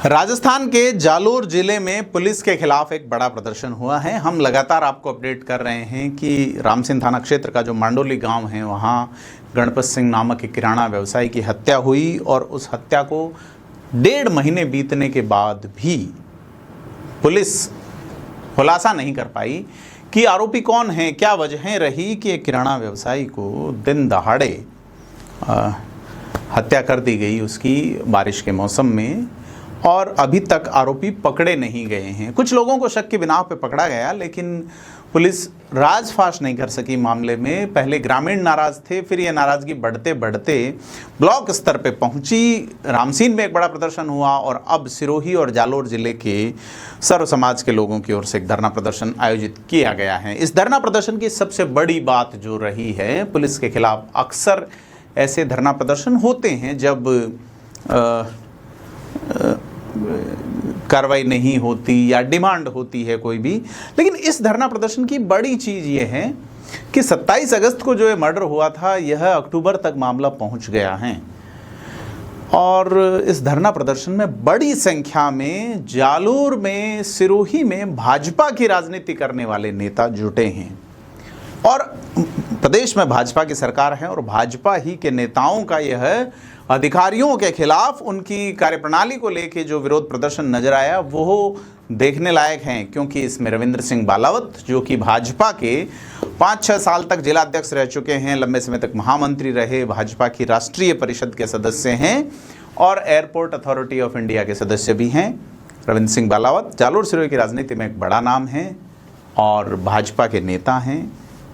राजस्थान के जालोर जिले में पुलिस के खिलाफ एक बड़ा प्रदर्शन हुआ है। हम लगातार आपको अपडेट कर रहे हैं कि रामसिंह थाना क्षेत्र का जो मांडोली गांव है, वहां गणपत सिंह नामक एक किराना व्यवसायी की हत्या हुई और उस हत्या को 1.5 महीने बीतने के बाद भी पुलिस खुलासा नहीं कर पाई कि आरोपी कौन है, क्या वजह रही कि एक किराना व्यवसायी को दिन दहाड़े हत्या कर दी गई उसकी बारिश के मौसम में, और अभी तक आरोपी पकड़े नहीं गए हैं। कुछ लोगों को शक की बिना पे पकड़ा गया, लेकिन पुलिस राजफाश नहीं कर सकी मामले में। पहले ग्रामीण नाराज थे, फिर ये नाराजगी बढ़ते बढ़ते ब्लॉक स्तर पे पहुंची। रामसीन में एक बड़ा प्रदर्शन हुआ और अब सिरोही और जालोर जिले के सर्व समाज के लोगों की ओर से एक धरना प्रदर्शन आयोजित किया गया है। इस धरना प्रदर्शन की सबसे बड़ी बात जो रही है, पुलिस के खिलाफ अक्सर ऐसे धरना प्रदर्शन होते हैं जब कार्रवाई नहीं होती या डिमांड होती है कोई भी, लेकिन इस धरना प्रदर्शन की बड़ी चीज ये है कि 27 अगस्त को जो ये मर्डर हुआ था, यह अक्टूबर तक मामला पहुंच गया है और इस धरना प्रदर्शन में बड़ी संख्या में जालोर में, सिरोही में भाजपा की राजनीति करने वाले नेता जुटे हैं। और प्रदेश में भाजपा की सरकार है और भाजपा ही के नेताओं का यह अधिकारियों के खिलाफ उनकी कार्यप्रणाली को लेकर जो विरोध प्रदर्शन नजर आया वो देखने लायक हैं, क्योंकि इसमें रविंद्र सिंह बालावत, जो कि भाजपा के 5-6 साल तक जिलाध्यक्ष रह चुके हैं, लंबे समय तक महामंत्री रहे, भाजपा की राष्ट्रीय परिषद के सदस्य हैं और एयरपोर्ट अथॉरिटी ऑफ इंडिया के सदस्य भी हैं। रविंद्र सिंह बालावत जालोर सिरोही की राजनीति में एक बड़ा नाम है और भाजपा के नेता हैं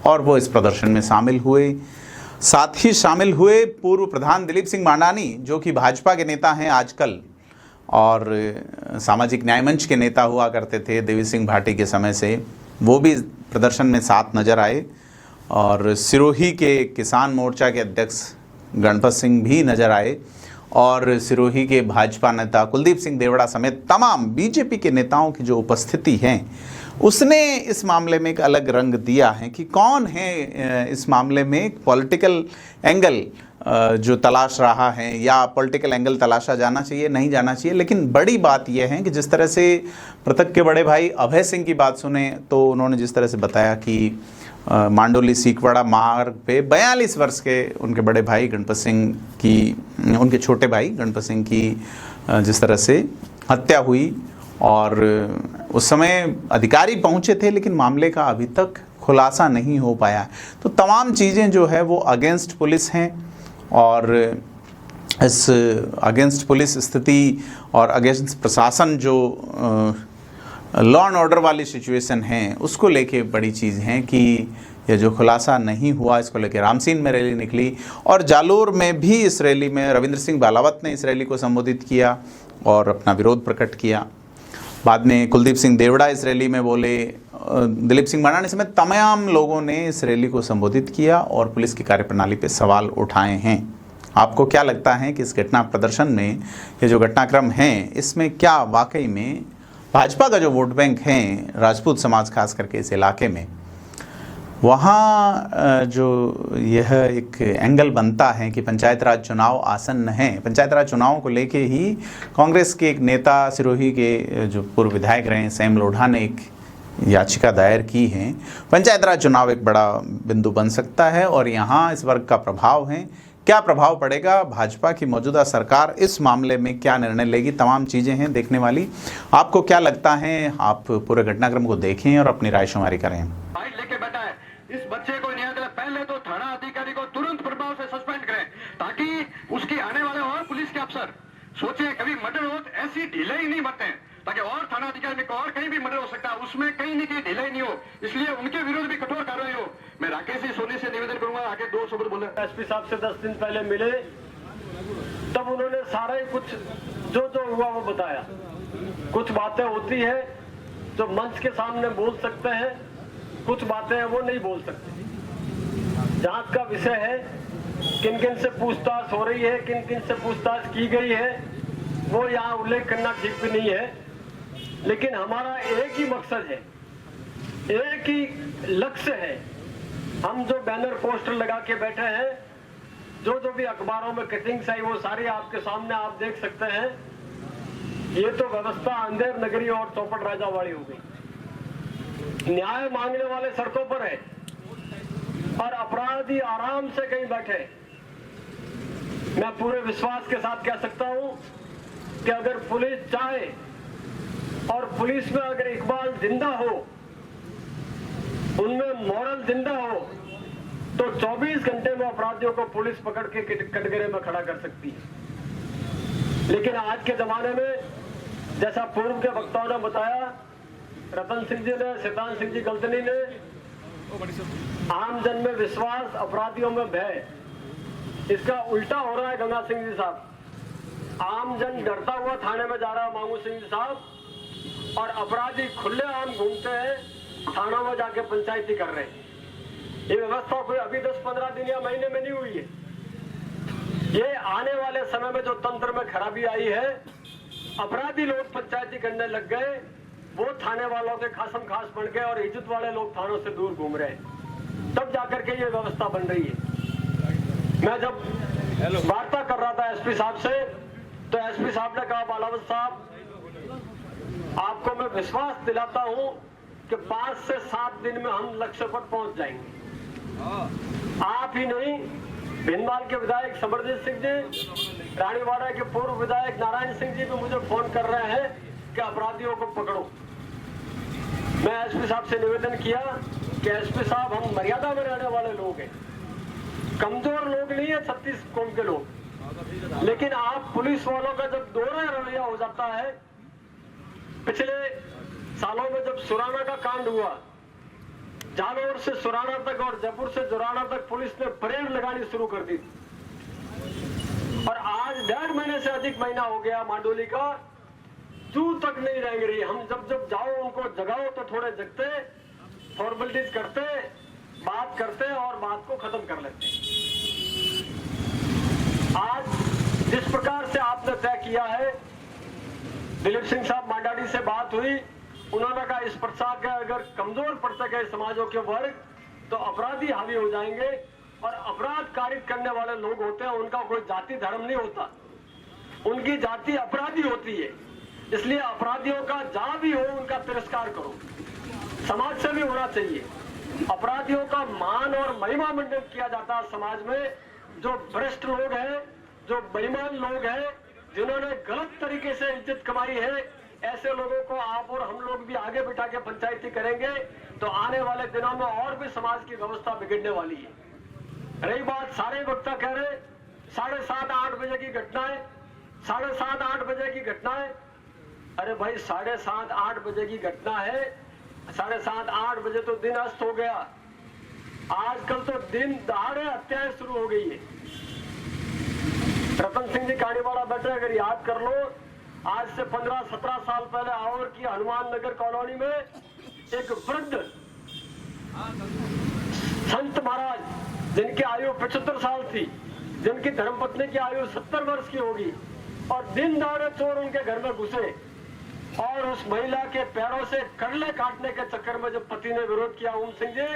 और वो इस प्रदर्शन में शामिल हुए। साथ ही शामिल हुए पूर्व प्रधान दिलीप सिंह मांडानी, जो कि भाजपा के नेता हैं आजकल और सामाजिक न्याय मंच के नेता हुआ करते थे देवी सिंह भाटी के समय से, वो भी प्रदर्शन में साथ नजर आए। और सिरोही के किसान मोर्चा के अध्यक्ष गणपत सिंह भी नजर आए और सिरोही के भाजपा नेता कुलदीप सिंह देवड़ा समेत तमाम बीजेपी के नेताओं की जो उपस्थिति है, उसने इस मामले में एक अलग रंग दिया है कि कौन है इस मामले में एक पॉलिटिकल एंगल जो तलाश रहा है या पॉलिटिकल एंगल तलाशा जाना चाहिए, नहीं जाना चाहिए। लेकिन बड़ी बात यह है कि जिस तरह से मृतक के बड़े भाई अभय सिंह की बात सुने तो उन्होंने जिस तरह से बताया कि मांडोली सीकवाड़ा मार्ग पे 42 वर्ष के उनके बड़े भाई गणपत सिंह की, उनके छोटे भाई गणपत सिंह की जिस तरह से हत्या हुई और उस समय अधिकारी पहुंचे थे, लेकिन मामले का अभी तक खुलासा नहीं हो पाया। तो तमाम चीज़ें जो है वो अगेंस्ट पुलिस हैं और इस अगेंस्ट पुलिस स्थिति और अगेंस्ट प्रशासन जो लॉ एंड ऑर्डर वाली सिचुएशन है, उसको लेके बड़ी चीज़ है कि ये जो खुलासा नहीं हुआ, इसको लेके रामसीन में रैली निकली और जालोर में भी इस रैली में रविंद्र सिंह बालावत ने इस रैली को संबोधित किया और अपना विरोध प्रकट किया। बाद में कुलदीप सिंह देवड़ा इस रैली में बोले, दिलीप सिंह मांडानी समेत तमाम लोगों ने इस रैली को संबोधित किया और पुलिस की कार्यप्रणाली पर सवाल उठाए हैं। आपको क्या लगता है कि इस घटना प्रदर्शन में ये जो घटनाक्रम है, इसमें क्या वाकई में भाजपा का जो वोट बैंक है, राजपूत समाज खास करके इस इलाके में, वहाँ जो यह एक एंगल बनता है कि पंचायत राज चुनाव आसन्न हैं, पंचायत राज चुनावों को लेके ही कांग्रेस के एक नेता सिरोही के जो पूर्व विधायक रहे सैम लोढ़ा ने एक याचिका दायर की है। पंचायत राज चुनाव एक बड़ा बिंदु बन सकता है और यहाँ इस वर्ग का प्रभाव है। क्या प्रभाव पड़ेगा, भाजपा की मौजूदा सरकार इस मामले में क्या निर्णय लेगी, तमाम चीज़ें हैं देखने वाली। आपको क्या लगता है, आप पूरे घटनाक्रम को देखें और अपनी राय शुमारी करें। इस बच्चे को न्याय दिलाए, पहले तो थाना अधिकारी को तुरंत प्रभाव से सस्पेंड करें ताकि उसके आने वाले और पुलिस के अफसर सोचे कभी मर्डर हो तो ऐसी ढीले ही नहीं बरतें, ताकि और थाना अधिकारी को और कहीं भी मर्डर हो सकता है, उसमें कहीं नहीं कहीं ढीले नहीं हो, इसलिए उनके विरुद्ध भी कठोर कार्रवाई हो। मैं राकेश जी सोनी से निवेदन करूंगा, आगे 2 शब्द बोले। एसपी साहब से 10 दिन पहले मिले, तब उन्होंने सारा ही कुछ जो हुआ वो बताया। कुछ बातें होती है जो मंच के सामने बोल सकते हैं, कुछ बातें हैं वो नहीं बोल सकते। जांच का विषय है, किन किन से पूछताछ हो रही है, किन किन से पूछताछ की गई है, वो यहाँ उल्लेख करना ठीक भी नहीं है। लेकिन हमारा एक ही मकसद है, एक ही लक्ष्य है। हम जो बैनर पोस्टर लगा के बैठे हैं, जो भी अखबारों में कटिंग्स आई वो सारी आपके सामने आप देख सकते हैं। ये तो व्यवस्था अंधेर नगरी और चौपट राजा वाली हो गई। न्याय मांगने वाले सड़कों पर है और अपराधी आराम से कहीं बैठे। मैं पूरे विश्वास के साथ कह सकता हूं कि अगर पुलिस चाहे और पुलिस में अगर इकबाल जिंदा हो, उनमें मॉरल जिंदा हो, तो 24 घंटे में अपराधियों को पुलिस पकड़ के कटघरे में खड़ा कर सकती है। लेकिन आज के जमाने में जैसा पूर्व के वक्ताओं ने बताया, रतन सिंह जी ने, सिद्धांत सिंह जी गलतनी ने, आम जन में विश्वास, अपराधियों में भय, इसका उल्टा हो रहा है। गंगा सिंह जी साहब, आम जन डरता हुआ थाने में जा रहा है मांगू सिंह जी साहब, और अपराधी खुलेआम घूमते हैं थानों में जाके पंचायती कर रहे हैं। ये व्यवस्था कोई अभी 10-15 दिन या महीने में नहीं हुई है। ये आने वाले समय में जो तंत्र में खराबी आई है, अपराधी लोग पंचायती करने लग गए, वो थाने वालों के खासम खास बन गए और इज्जत वाले लोग थानों से दूर घूम रहे हैं, तब जाकर के ये व्यवस्था बन रही है। मैं जब वार्ता कर रहा था एसपी साहब से, तो एसपी साहब ने कहा, बालावत साहब आपको मैं विश्वास दिलाता हूं कि 5 से 7 दिन में हम लक्ष्य पर पहुंच जाएंगे। आप ही नहीं, भिंडवाल के विधायक समरजीत सिंह जी, रानीवाड़ा के पूर्व विधायक नारायण सिंह जी भी मुझे फोन कर रहे हैं कि अपराधियों को पकड़ो। मैं एसपी साहब से निवेदन किया कि एसपी साहब, हम मर्यादा में रहने वाले लोग हैं, कमजोर लोग नहीं है 36 कौम के लोग, लेकिन आप पुलिस वालों का जब दोहरा रवैया हो जाता है। पिछले सालों में जब सुराना का कांड हुआ, जालौर से सुराना तक और जयपुर से जोराना तक पुलिस ने परेड लगानी शुरू कर दी, और आज 1.5 महीने से अधिक महीना हो गया मांडोली का, चू तक नहीं रेंग रही। हम जब जब जाओ उनको जगाओ तो थोड़े जगते, फॉर्मेलिटीज करते, बात करते और बात को खत्म कर लेते। आज जिस प्रकार से आपने तय किया है, दिलीप सिंह साहब मांडाडी से बात हुई, उन्होंने कहा इस प्रसाद के अगर कमजोर पड़ते गए समाजों के वर्ग तो अपराधी हावी हो जाएंगे, और अपराध कारित करने वाले लोग होते हैं, उनका कोई जाति धर्म नहीं होता, उनकी जाति अपराधी होती है। इसलिए अपराधियों का जहां भी हो उनका तिरस्कार करो, समाज से भी होना चाहिए। अपराधियों का मान और महिमा मंडन किया जाता है समाज में। जो भ्रष्ट लोग हैं, जो बेईमान लोग हैं, जिन्होंने गलत तरीके से इज्जत कमाई है, ऐसे लोगों को आप और हम लोग भी आगे बिठा के पंचायती करेंगे तो आने वाले दिनों में और भी समाज की व्यवस्था बिगड़ने वाली है। रही बात, सारे वक्ता कह रहे 7:30-8 बजे की घटनाएं, 7:30-8 बजे की घटनाएं। अरे भाई, 7:30-8 बजे की घटना है, 7:30-8 बजे तो दिन अस्त हो गया। आजकल तो दिन दहाड़े हत्याएं शुरू हो गई है। रतन सिंह जी कानीवाड़ा बैठे, अगर याद कर लो, आज से 15-17 साल पहले आवर की हनुमान नगर कॉलोनी में एक वृद्ध संत महाराज, जिनकी आयु 75 साल थी, जिनकी धर्मपत्नी की आयु 70 वर्ष की होगी, और दिन दहाड़े चोर उनके घर में घुसे और उस महिला के पैरों से कड़ले काटने के चक्कर में जब पति ने विरोध किया ओम सिंह जी,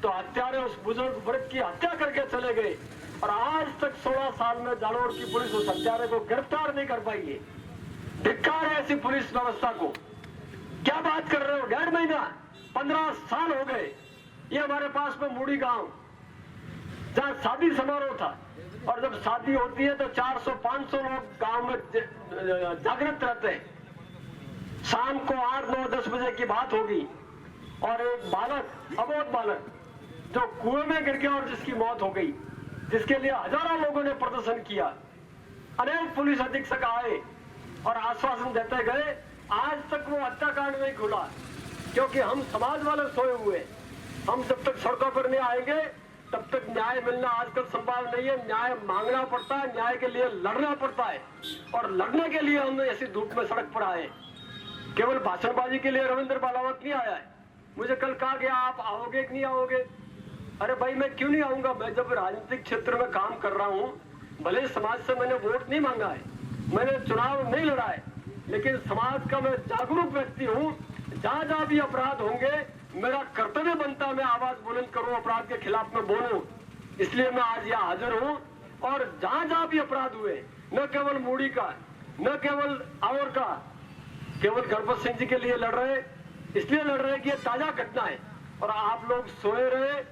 तो हत्यारे उस बुजुर्ग वृद्ध की हत्या करके चले गए, और आज तक 16 साल में जालौर की पुलिस उस हत्यारे को गिरफ्तार नहीं कर पाई है। धिक्कार है ऐसी पुलिस व्यवस्था को। क्या बात कर रहे हो, 1.5 महीना, 15 साल हो गए। ये हमारे पास में मूड़ी गांव, जहाँ शादी समारोह था, और जब शादी होती है तो 400-500 लोग गांव में जागृत रहते हैं। शाम को 8-9-10 बजे की बात होगी, और एक बालक, अबोध बालक, जो कुएं में गिर गया और जिसकी मौत हो गई, जिसके लिए हजारों लोगों ने प्रदर्शन किया। अनेक पुलिस अधीक्षक आए और आश्वासन देते गए, आज तक वो हत्याकांड नहीं खुला, क्योंकि हम समाज वाले सोए हुए। हम जब तक सड़कों पर नहीं आएंगे तब तक न्याय मिलना आजकल संभव नहीं है। न्याय मांगना पड़ता है, न्याय के लिए लड़ना पड़ता है, और लड़ने के लिए हम ऐसी धूप में सड़क पर आए। केवल भाषणबाजी के लिए रविंद्र बालावत नहीं आया है। मुझे कल कहा गया आप आओगे कि नहीं आओगे। अरे भाई, मैं क्यों नहीं आऊंगा? मैं जब राजनीतिक क्षेत्र में काम कर रहा हूँ, भले समाज से मैंने वोट नहीं मांगा है, मैंने चुनाव नहीं लड़ा है, लेकिन समाज का मैं जागरूक व्यक्ति हूँ। जहाँ जहाँ भी अपराध होंगे, मेरा कर्तव्य बनता है मैं आवाज बुलंद करूं, अपराध के खिलाफ में बोलूं। इसलिए मैं आज यहाँ हाजिर हूँ, और जहाँ जहाँ भी अपराध हुए, न केवल मूड़ी का, न केवल और का केवल गणपत सिंह जी के लिए लड़ रहे, इसलिए लड़ रहे कि ये ताजा घटना है और आप लोग सोए रहे।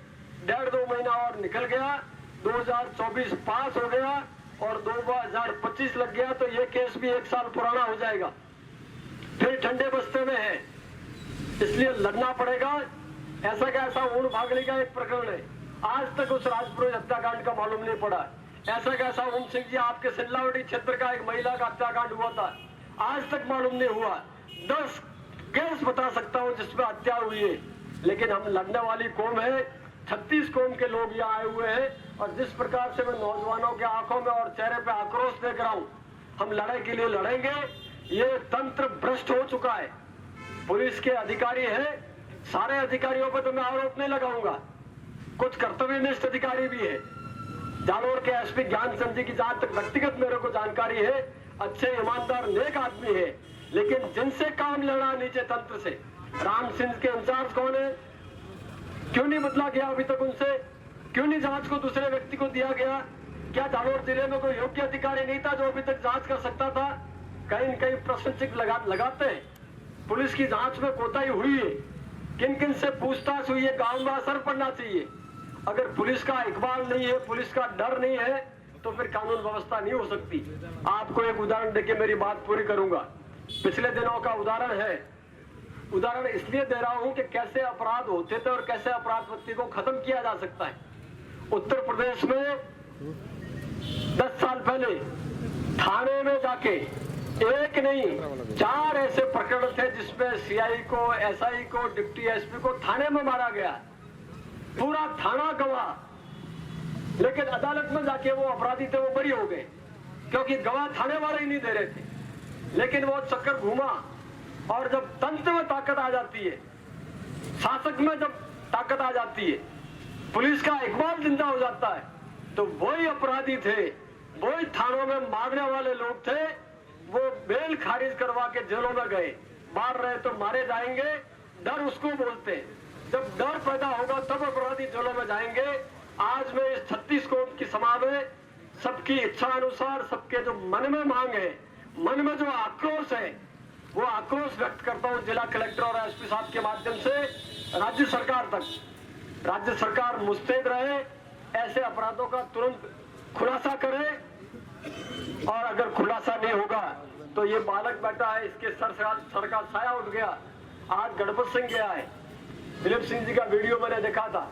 1.5-2 महीना और निकल गया, 2024 पास हो गया और 2025 लग गया तो ये केस भी 1 साल पुराना हो जाएगा, फिर ठंडे बस्ते में है। इसलिए लड़ना पड़ेगा। ऐसा का ऐसा ऊन भागने का एक प्रकरण है, आज तक उस राजपुरोहित हत्याकांड का मालूम नहीं पड़ा। ऐसा कैसा ओम सिंह जी आपके सिल्लावटी क्षेत्र का एक महिला का हत्याकांड हुआ था, आज तक मालूम नहीं हुआ। 10 केस बता सकता हूं जिसमें हत्या हुई है, लेकिन हम लड़ने वाली कौम है। 36 कौम के लोग यहाँ आए हुए हैं और जिस प्रकार से मैं नौजवानों के आंखों में और चेहरे पे आक्रोश देख रहा हूँ, हम लड़ाई के लिए लड़ेंगे। ये तंत्र भ्रष्ट हो चुका है। पुलिस के अधिकारी हैं, सारे अधिकारियों पर तो मैं आरोप नहीं लगाऊंगा, कुछ कर्तव्यनिष्ठ अधिकारी भी है। जालोर के एसपी ज्ञानचंद जी की जहां तक व्यक्तिगत मेरे को जानकारी है, अच्छे ईमानदार नेक आदमी है, लेकिन जिनसे काम लेना नीचे तंत्र से। राम सिंह के इंचार्ज कौन है, क्यों नहीं बदला गया अभी तक उनसे, क्यों नहीं जांच को दूसरे व्यक्ति को दिया गया? क्या जालोर जिले में कोई योग्य अधिकारी नहीं था जो अभी तक जांच कर सकता था? कहीं न कहीं प्रश्न चिन्ह लगाते हैं। पुलिस की जांच में कोताही हुई है, किन किन से पूछताछ हुई है, गांव में असर पड़ना चाहिए। अगर पुलिस का इकबाल नहीं है, पुलिस का डर नहीं है, तो फिर कानून व्यवस्था नहीं हो सकती। आपको एक उदाहरण देके मेरी बात पूरी करूंगा। पिछले दिनों का उदाहरण है, उदाहरण इसलिए दे रहा हूं कि कैसे अपराध होते थे और कैसे अपराध वृत्ति को खत्म किया जा सकता है। उत्तर प्रदेश में 10 साल पहले थाने में जाके एक नहीं 4 ऐसे प्रकरण थे जिसमें सीआई को, एसआई को, डिप्टी एसपी को थाने में मारा गया, पूरा थाना गवाह। लेकिन अदालत में जाके वो अपराधी थे वो बरी हो गए, क्योंकि गवाह थाने वाले ही नहीं दे रहे थे। लेकिन वो चक्कर घूमा और जब तंत्र में ताकत आ जाती है, शासक में जब ताकत आ जाती है, पुलिस का इकबाल जिंदा हो जाता है, तो वही अपराधी थे, वही थानों में मारने वाले लोग थे, वो बेल खारिज करवा के जेलों में गए। मार रहे तो मारे जाएंगे, डर उसको बोलते हैं। जब डर पैदा होगा तब अपराधी जेलों में जाएंगे। आज मैं इस 36 कौम की सभा में सबकी इच्छा अनुसार, सबके जो मन में मांग है, मन में जो आक्रोश है, वो आक्रोश व्यक्त करता हूं जिला कलेक्टर और एसपी साहब के माध्यम से राज्य सरकार तक। राज्य सरकार मुस्तैद रहे, ऐसे अपराधों का तुरंत खुलासा करे, और अगर खुलासा नहीं होगा तो ये बालक बैठा है, इसके सर का साया उठ गया। आज गणपत सिंह गया है, दिलीप सिंह जी का वीडियो मैंने देखा था।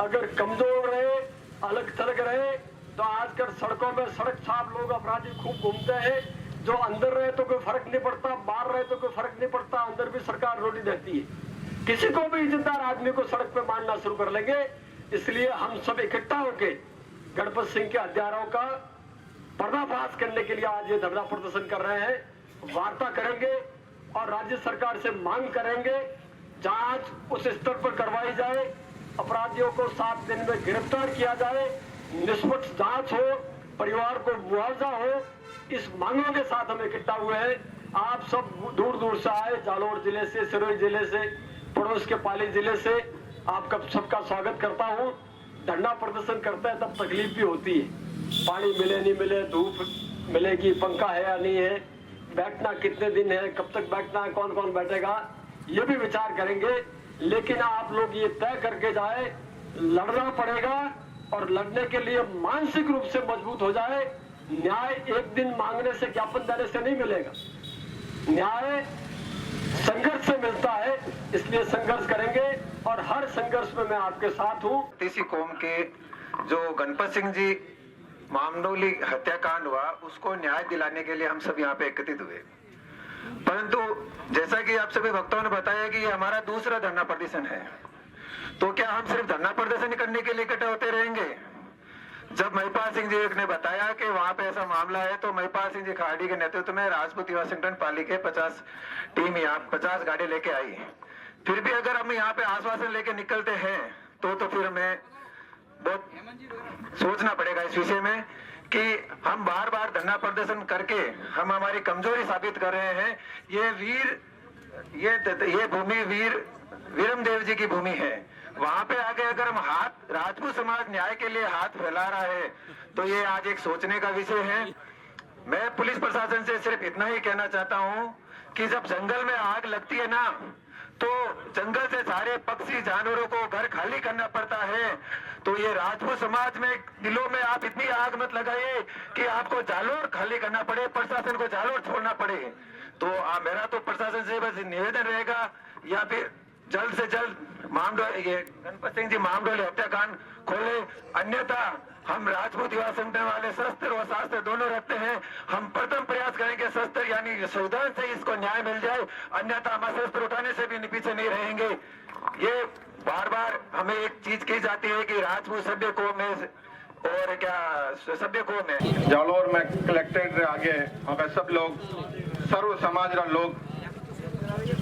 अगर कमजोर रहे, अलग थलग रहे, तो आजकल सड़कों में सड़क छाप लोग अपराधी खूब घूमते हैं। जो अंदर रहे तो कोई फर्क नहीं पड़ता, बाहर रहे तो कोई फर्क नहीं पड़ता, अंदर भी सरकार रोटी देती है। किसी को भी इज्जतदार आदमी को सड़क पे मारना शुरू कर लेंगे। इसलिए हम सब इकट्ठा होके गणपत सिंह के हत्यारों का पर्दाफाश करने के लिए आज ये धरना प्रदर्शन कर रहे हैं। वार्ता करेंगे और राज्य सरकार से मांग करेंगे, जांच उस स्तर पर करवाई जाए, अपराधियों को 7 दिन में गिरफ्तार किया जाए, निष्पक्ष जांच हो, परिवार को मुआवजा हो। इस मांगों के साथ हम इकट्ठा हुए हैं। आप सब दूर दूर से आए, जालोर जिले से, सिरोही जिले से, पड़ोस के पाली जिले से, आपका सबका स्वागत करता हूं। धरना प्रदर्शन करते हैं तब तकलीफ भी होती है, पानी मिले नहीं मिले, धूप मिलेगी, पंखा है या नहीं है, बैठना कितने दिन है, कब तक बैठना है, कौन कौन बैठेगा, ये भी विचार करेंगे। लेकिन आप लोग ये तय करके जाए, लड़ना पड़ेगा और लड़ने के लिए मानसिक रूप से मजबूत हो जाए। न्याय एक दिन मांगने से, ज्ञापन देने से नहीं मिलेगा, न्याय संघर्ष से मिलता है। इसलिए संघर्ष करेंगे और हर संघर्ष में मैं आपके साथ हूँ। तीसरी कौम के जो गणपत सिंह जी मामूली हत्याकांड हुआ, उसको न्याय दिलाने के लिए हम सब यहाँ पे एकत्रित हुए। परंतु जैसा कि आप सभी भक्तों ने बताया कि ये हमारा दूसरा धरना प्रदर्शन है, तो क्या हम सिर्फ धरना प्रदर्शन करने के लिए इकट्ठे होते रहेंगे? जब महिपाल सिंह जी ने बताया कि वहां पे ऐसा मामला है, तो महिपाल सिंह जी खाड़ी के नेतृत्व में राजपूत वाशिंगटन पाली के 50 टीम यहाँ 50 गाड़ी लेके आई। फिर भी अगर हम यहाँ पे आश्वासन लेके निकलते हैं तो फिर हमें बहुत सोचना पड़ेगा इस विषय में कि हम बार बार धरना प्रदर्शन करके हम हमारी कमजोरी साबित कर रहे हैं। ये भूमि वीरम देव जी की भूमि है। वहां पे आगे अगर हम राजपूत समाज न्याय के लिए हाथ फैला रहा है, तो ये आज एक सोचने का विषय है। मैं पुलिस प्रशासन से सिर्फ इतना ही कहना चाहता हूं कि जब जंगल में आग लगती है ना, तो जंगल से सारे पक्षी जानवरों को घर खाली करना पड़ता है। तो ये राजपूत समाज में दिलों में आप इतनी आग मत लगाइए कि आपको जालोर खाली करना पड़े, प्रशासन को जालोर छोड़ना पड़े। तो मेरा तो प्रशासन से बस निवेदन रहेगा, या फिर जल्द से जल्द ये गणपत सिंह जी मामडोली हत्याकांड खोले, अन्यथा हम राजपूत युवा संगठन वाले शस्त्र और शास्त्र दोनों रखते हैं। हम प्रथम प्रयास करेंगे शस्त्र यानी संविधान से इसको न्याय मिल जाए, अन्यथा हम शस्त्र उठाने से भी पीछे नहीं रहेंगे। ये बार बार हमें एक चीज की जाती है कि राजपूत सभ्य कौम है और क्या सभ्य कौम है। जालोर में कलेक्ट्रेट आगे हमें सब लोग सर्व समाज रा लोग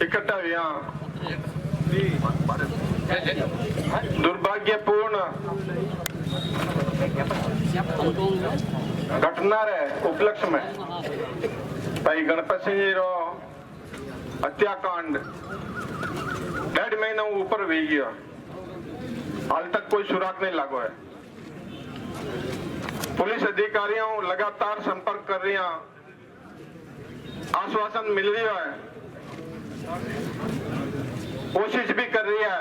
इकट्ठा हुआ। दुर्भाग्यपूर्ण घटना रे उपलक्ष्य में भाई गणपत सिंह जी रो हत्याकांड 1.5 महीना ऊपर हो गया, हाल तक कोई सुराग नहीं लागो है। पुलिस अधिकारियों लगातार संपर्क कर रही हैं, आश्वासन मिल रही है, कोशिश भी कर रही है।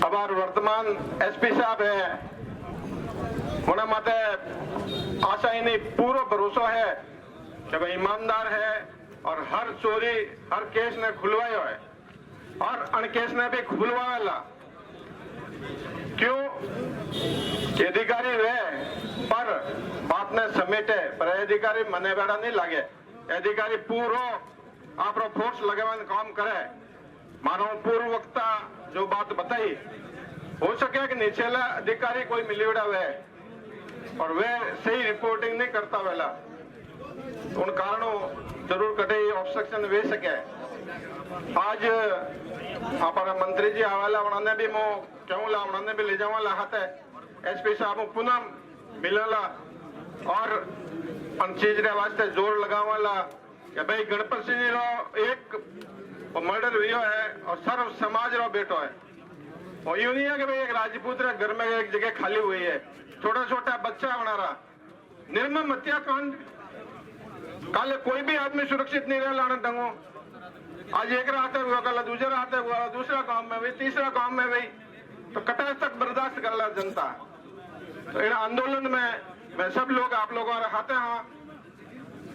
हमारे वर्तमान एसपी साहब है, उन्हें माते आशा ही नहीं पूरा भरोसा है कि वह ईमानदार है और हर चोरी हर केस ने खुलवाया है और अन केस ने भी खुलवावेला। क्यों अधिकारी वे पर बात ने समेटे पर अधिकारी मने बेड़ा नहीं लगे। अधिकारी पूरा आप फोर्स लगावन काम करे। मानो पूर्व वक्ता जो बात बताई, हो सके कि निचला अधिकारी कोई मिलीवड़ा वे और वे सही रिपोर्टिंग नहीं करता वेला, उन कारणों जरूर कटे ऑब्स्ट्रक्शन वे सके। आज हमारा मंत्री जी आवाला उन्होंने भी मो क्यों ला उन्होंने भी ले जावा हाथे एसपी साहब पुनः मिलला और उन चीज रे वास्ते जोर लगावाला कि भाई गणपत सिंह रो एक मर्डर हुई है और सर्व समाज रो बेटो है। और यूं नहीं है कि भाई एक राजपूत रे घर में एक जगह खाली हुई है, छोटा छोटा बच्चा बना रहा निर्मम हत्याकांड। कल कोई भी आदमी सुरक्षित नहीं रह लाने दंगो। आज एक रात हुआ, कल दूसरे रात हुआ, दूसरा काम में हुई, तीसरा काम में हुई, तो कटास तक बर्दाश्त कर ला जनता। तो इन आंदोलन में मैं सब लोग आप लोगों हाथे हाँ,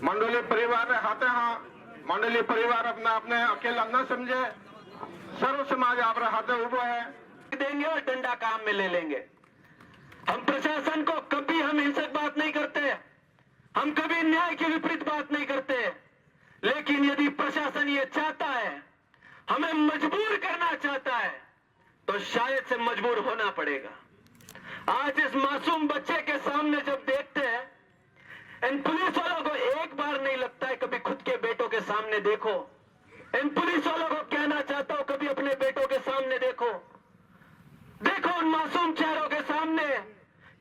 मंडोली परिवार हाथे हाँ, मंडली परिवार अपना अपने अकेला न समझे, सर्व समाज आप हाथे उभो है देंगे और डंडा काम में ले लेंगे। हम प्रशासन को कभी हम हिंसक बात नहीं करते, हम कभी न्याय के विपरीत बात नहीं करते, लेकिन यदि प्रशासन ये चाहता है, हमें मजबूर करना चाहता है, तो शायद से मजबूर होना पड़ेगा। आज इस मासूम बच्चे के सामने जब देखते हैं, इन पुलिस वालों को एक बार नहीं लगता है कभी खुद के बेटों के सामने देखो। इन पुलिस वालों को कहना चाहता हूं कभी अपने बेटों के सामने देखो। देखो उन मासूम चेहरों के सामने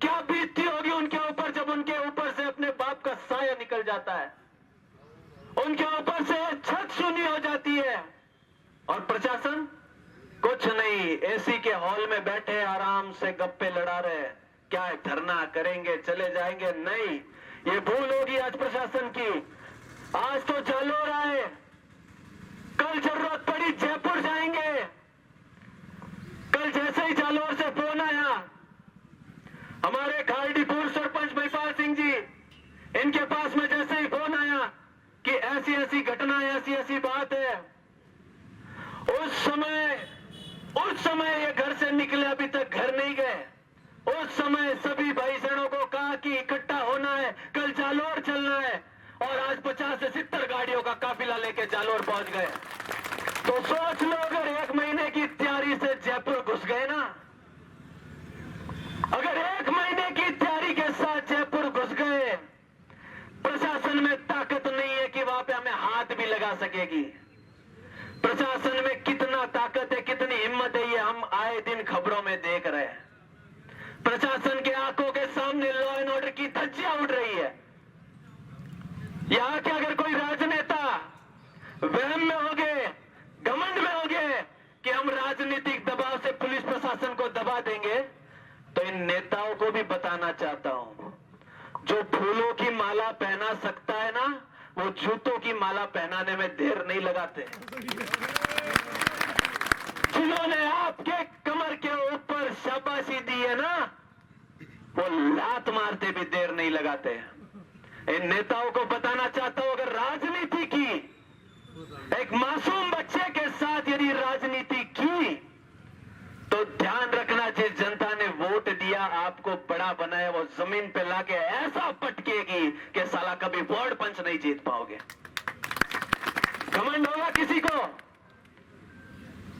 क्या बीतती होगी उनके ऊपर जब उनके ऊपर से अपने बाप का साया निकल जाता है, उनके ऊपर से छत शून्य हो जाती है और प्रशासन कुछ नहीं, एसी के हॉल में बैठे आराम से गप्पे लड़ा रहे। क्या है, धरना करेंगे चले जाएंगे? नहीं, ये भूल होगी आज प्रशासन की। आज तो जालोर आए, कल जरूरत पड़ी जयपुर जाएंगे। कल जैसे ही जालोर से फोन आया, हमारे खालडीपुर सरपंच महिपाल सिंह जी, इनके पास में जैसे ही फोन आया कि ऐसी ऐसी घटना है, ऐसी ऐसी बात है, उस समय ये घर से निकले, अभी तक घर नहीं गए। उस समय सभी भाई बहनों को कहा कि इकट्ठा होना है, कल जालोर चलना है, और आज 50 से 70 गाड़ियों का काफिला लेके जालोर पहुंच गए। तो सोच लो, अगर 1 महीने की तैयारी से जयपुर घुस गए ना, अगर 1 महीने की तैयारी के साथ जयपुर घुस गए, प्रशासन में ताकत नहीं है कि वहां पे हमें हाथ भी लगा सकेगी। प्रशासन में कितना ताकत है, कितनी हिम्मत है, ये हम आए दिन खबरों में देख रहे हैं। प्रशासन के आंखों के सामने लॉ एंड ऑर्डर की धज्जियां उड़ रही है। यहां के अगर कोई राजनेता वहम में हो गए, घमंड में हो गए कि हम राजनीतिक दबाव से पुलिस प्रशासन को दबा देंगे, तो इन नेताओं को भी बताना चाहता हूं, जो फूलों की माला माला पहना सकता है ना, वो जूतों की माला पहनाने में देर नहीं लगाते। जिन्होंने आपके कमर के ऊपर शाबाशी दी है ना, वो लात मारते भी देर नहीं लगाते। इन नेताओं को बताना चाहता हूं, अगर राजनीति की, एक मासूम बच्चे के साथ यदि राजनीति की, तो ध्यान रखना, जिस जनता ने वोट दिया, आपको बड़ा बनाया, वो जमीन पे लाके ऐसा पटकेगी कि साला कभी वार्ड पंच नहीं जीत पाओगे। घमंड होगा किसी को,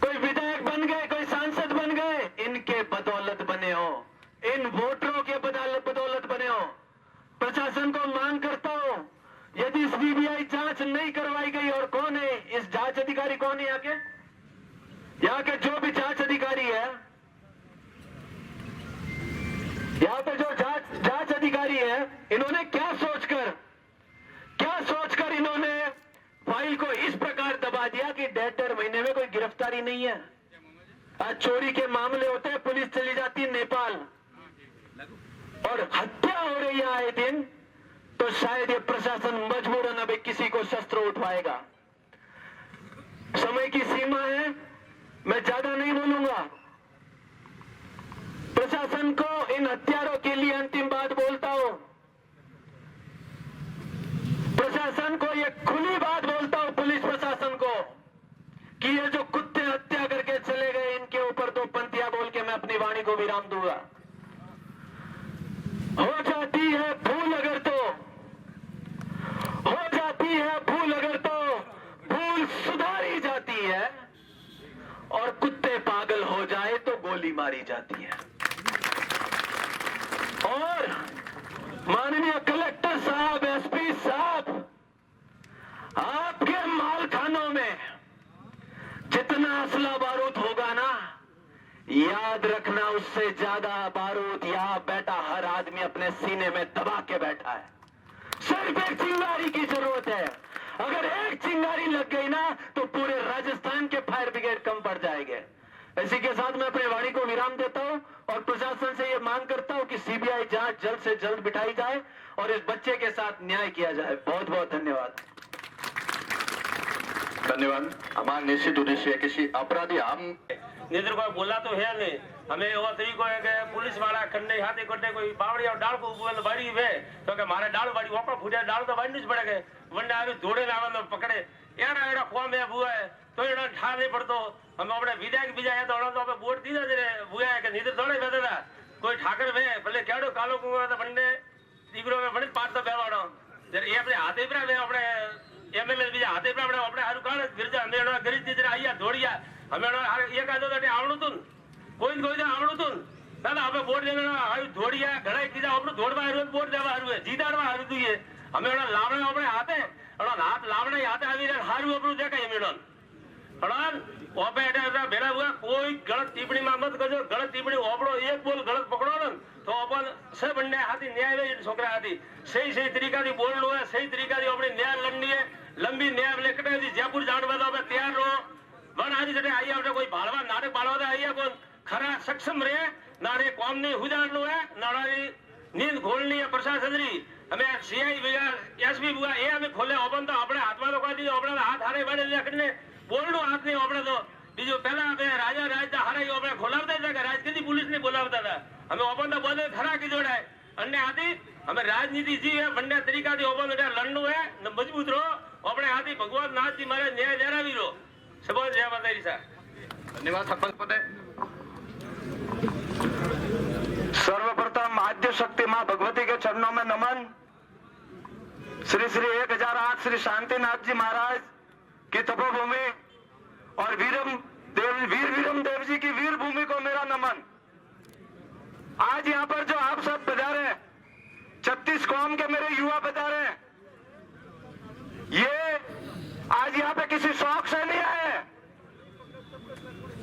कोई विधायक बन गए, कोई सांसद बन गए, इनके बदौलत बने हो, इन वोटरों के बदौलत बने हो। प्रशासन को मांग करता हूं, यदि सीबीआई जांच नहीं करवाई गई, और कौन है इस जांच अधिकारी, कौन है यहाँ के जो भी जांच अधिकारी है, यहाँ पे जो जांच अधिकारी है, इन्होंने क्या सोचकर इन्होंने फाइल को इस प्रकार दबा दिया कि 1.5 महीने में कोई गिरफ्तारी नहीं है। आज चोरी के मामले होते हैं, पुलिस चली जाती है नेपाल, और हत्या हो रही है आए दिन, तो शायद ये प्रशासन मजबूरन अभी किसी को शस्त्र उठवाएगा। समय की सीमा है, मैं ज्यादा नहीं बोलूंगा। प्रशासन को, इन हत्यारों के लिए अंतिम बात बोलता हूं, प्रशासन को ये खुली बात बोलता हूं, पुलिस प्रशासन को, कि ये जो कुत्ते हत्या करके चले गए, इनके ऊपर 2 पंक्तियां बोल के मैं अपनी वाणी को विराम दूंगा। हो जाती है भूल अगर तो, हो जाती है भूल अगर तो, भूल सुधारी जाती है, और कुत्ते पागल हो जाए तो गोली मारी जाती है। और माननीय कलेक्टर साहब, एसपी साहब, आपके मालखानों में जितना असला बारूद होगा ना, याद रखना, उससे ज्यादा बारूद यहां बैठा हर आदमी अपने सीने में दबा के बैठा है। सिर्फ एक चिंगारी की जरूरत है। अगर एक चिंगारी लग गई ना, तो पूरे राजस्थान के फायर ब्रिगेड कम पड़ जाएंगे। इसी के साथ मैं अपने वाणी को विराम देता हूं, और प्रशासन से यह मांग करता हूं कि सीबीआई जांच जल्द से जल्द बिठाई जाए, और इस बच्चे के साथ न्याय किया जाए। बहुत बहुत धन्यवाद। धन्यवाद। हमारा निश्चित उद्देश्य है किसी अपराधी, हम निधर को बोला तो है नहीं, हमें वो तरीको है कि पुलिस वाला खंडे हाथे करते कोई बावड़ी और डाल को बोल बाड़ी वे, तो कि मारे डाल बाड़ी वापस फूटे, डाल तो बाड़ी नहीं पड़ेगा, वंडे आरे दौड़े लावे तो पकड़े, एड़ा एड़ा फॉर्म में बुआ है, तो एड़ा ठा नहीं पड़तो। हम अपने विधायक बीजा है तो तो पे वोट दीदा जरे बुआ है कि निधर थोड़े बेदा कोई ठाकर वे भले केड़ो कालो को तो बंडे दीकरो में बने पाट तो बेवाड़ो, जरे ये अपने हाथे पर अपने एमएलए बीजा हाथे पर अपने हारू काल गिरजा हमें गरीब जरा आया दौड़िया, हमें ये कह दो तो आवड़ुतुन कोई तो आवड़ुतुन दादा हमें वोट देना हारू दौड़िया घड़ा कीजा अपने दौड़वा हारू वोट देवा हारू है जीताड़वा हारू तू ये हमें लावड़ा अपने हाथे हाथ लावड़ा हाथे आवी हारू अपने देखा मेडन ओपे भेड़ा हुआ कोई गलत टिप्पणी में मत करजो, गलत टिप्पणी ओपड़ो एक बोल गलत पकड़ो न तो अपन से बंडे हाथी न्याय वे छोकरा हाथी सही तरीका थी बोलनो है, सही तरीका थी अपनी न्याय लड़नी है, लंबी न्याय लेकर जयपुर जाने वाला मैं तैयार रहो। वन आज जटे आई अपने कोई भाड़वा नाटक बाड़वा आई कौन खरा सक्षम रहे नारे कौम नहीं हुजारनो है नारी नींद खोलनी है प्रशासन री हमें सीआई बुआ एसपी बुआ ये हमें खोले ओपन तो अपने हाथ में तो कह दी अपने हाथ हारे बड़े लेकर बोलनो हाथ नहीं अपने तो बीजो पहला राजा राज हारा अपने खोलावता था राज की पुलिस ने बोलावता था हमें ओपन तो बोले खरा की जोड़ा है अन्य हाथी हमें राजनीति जी है बंडे तरीका थी ओपन लड़नु है मजबूत रहो अपने हाथी भगवान नाथ जी मारे न्याय जरावी रो सब जय माता दी साहब। धन्यवाद सरपंच पदे। सर्वप्रथम आद्य शक्ति मां भगवती के चरणों में नमन। श्री श्री 1008 श्री शांतिनाथ जी महाराज की तपोभूमि और वीर वीरम देव जी की वीर भूमि को मेरा नमन। आज यहाँ पर जो आप सब पधारे 36 कौम के मेरे युवा पधारे, ये आज यहाँ पे किसी शौक से नहीं आए।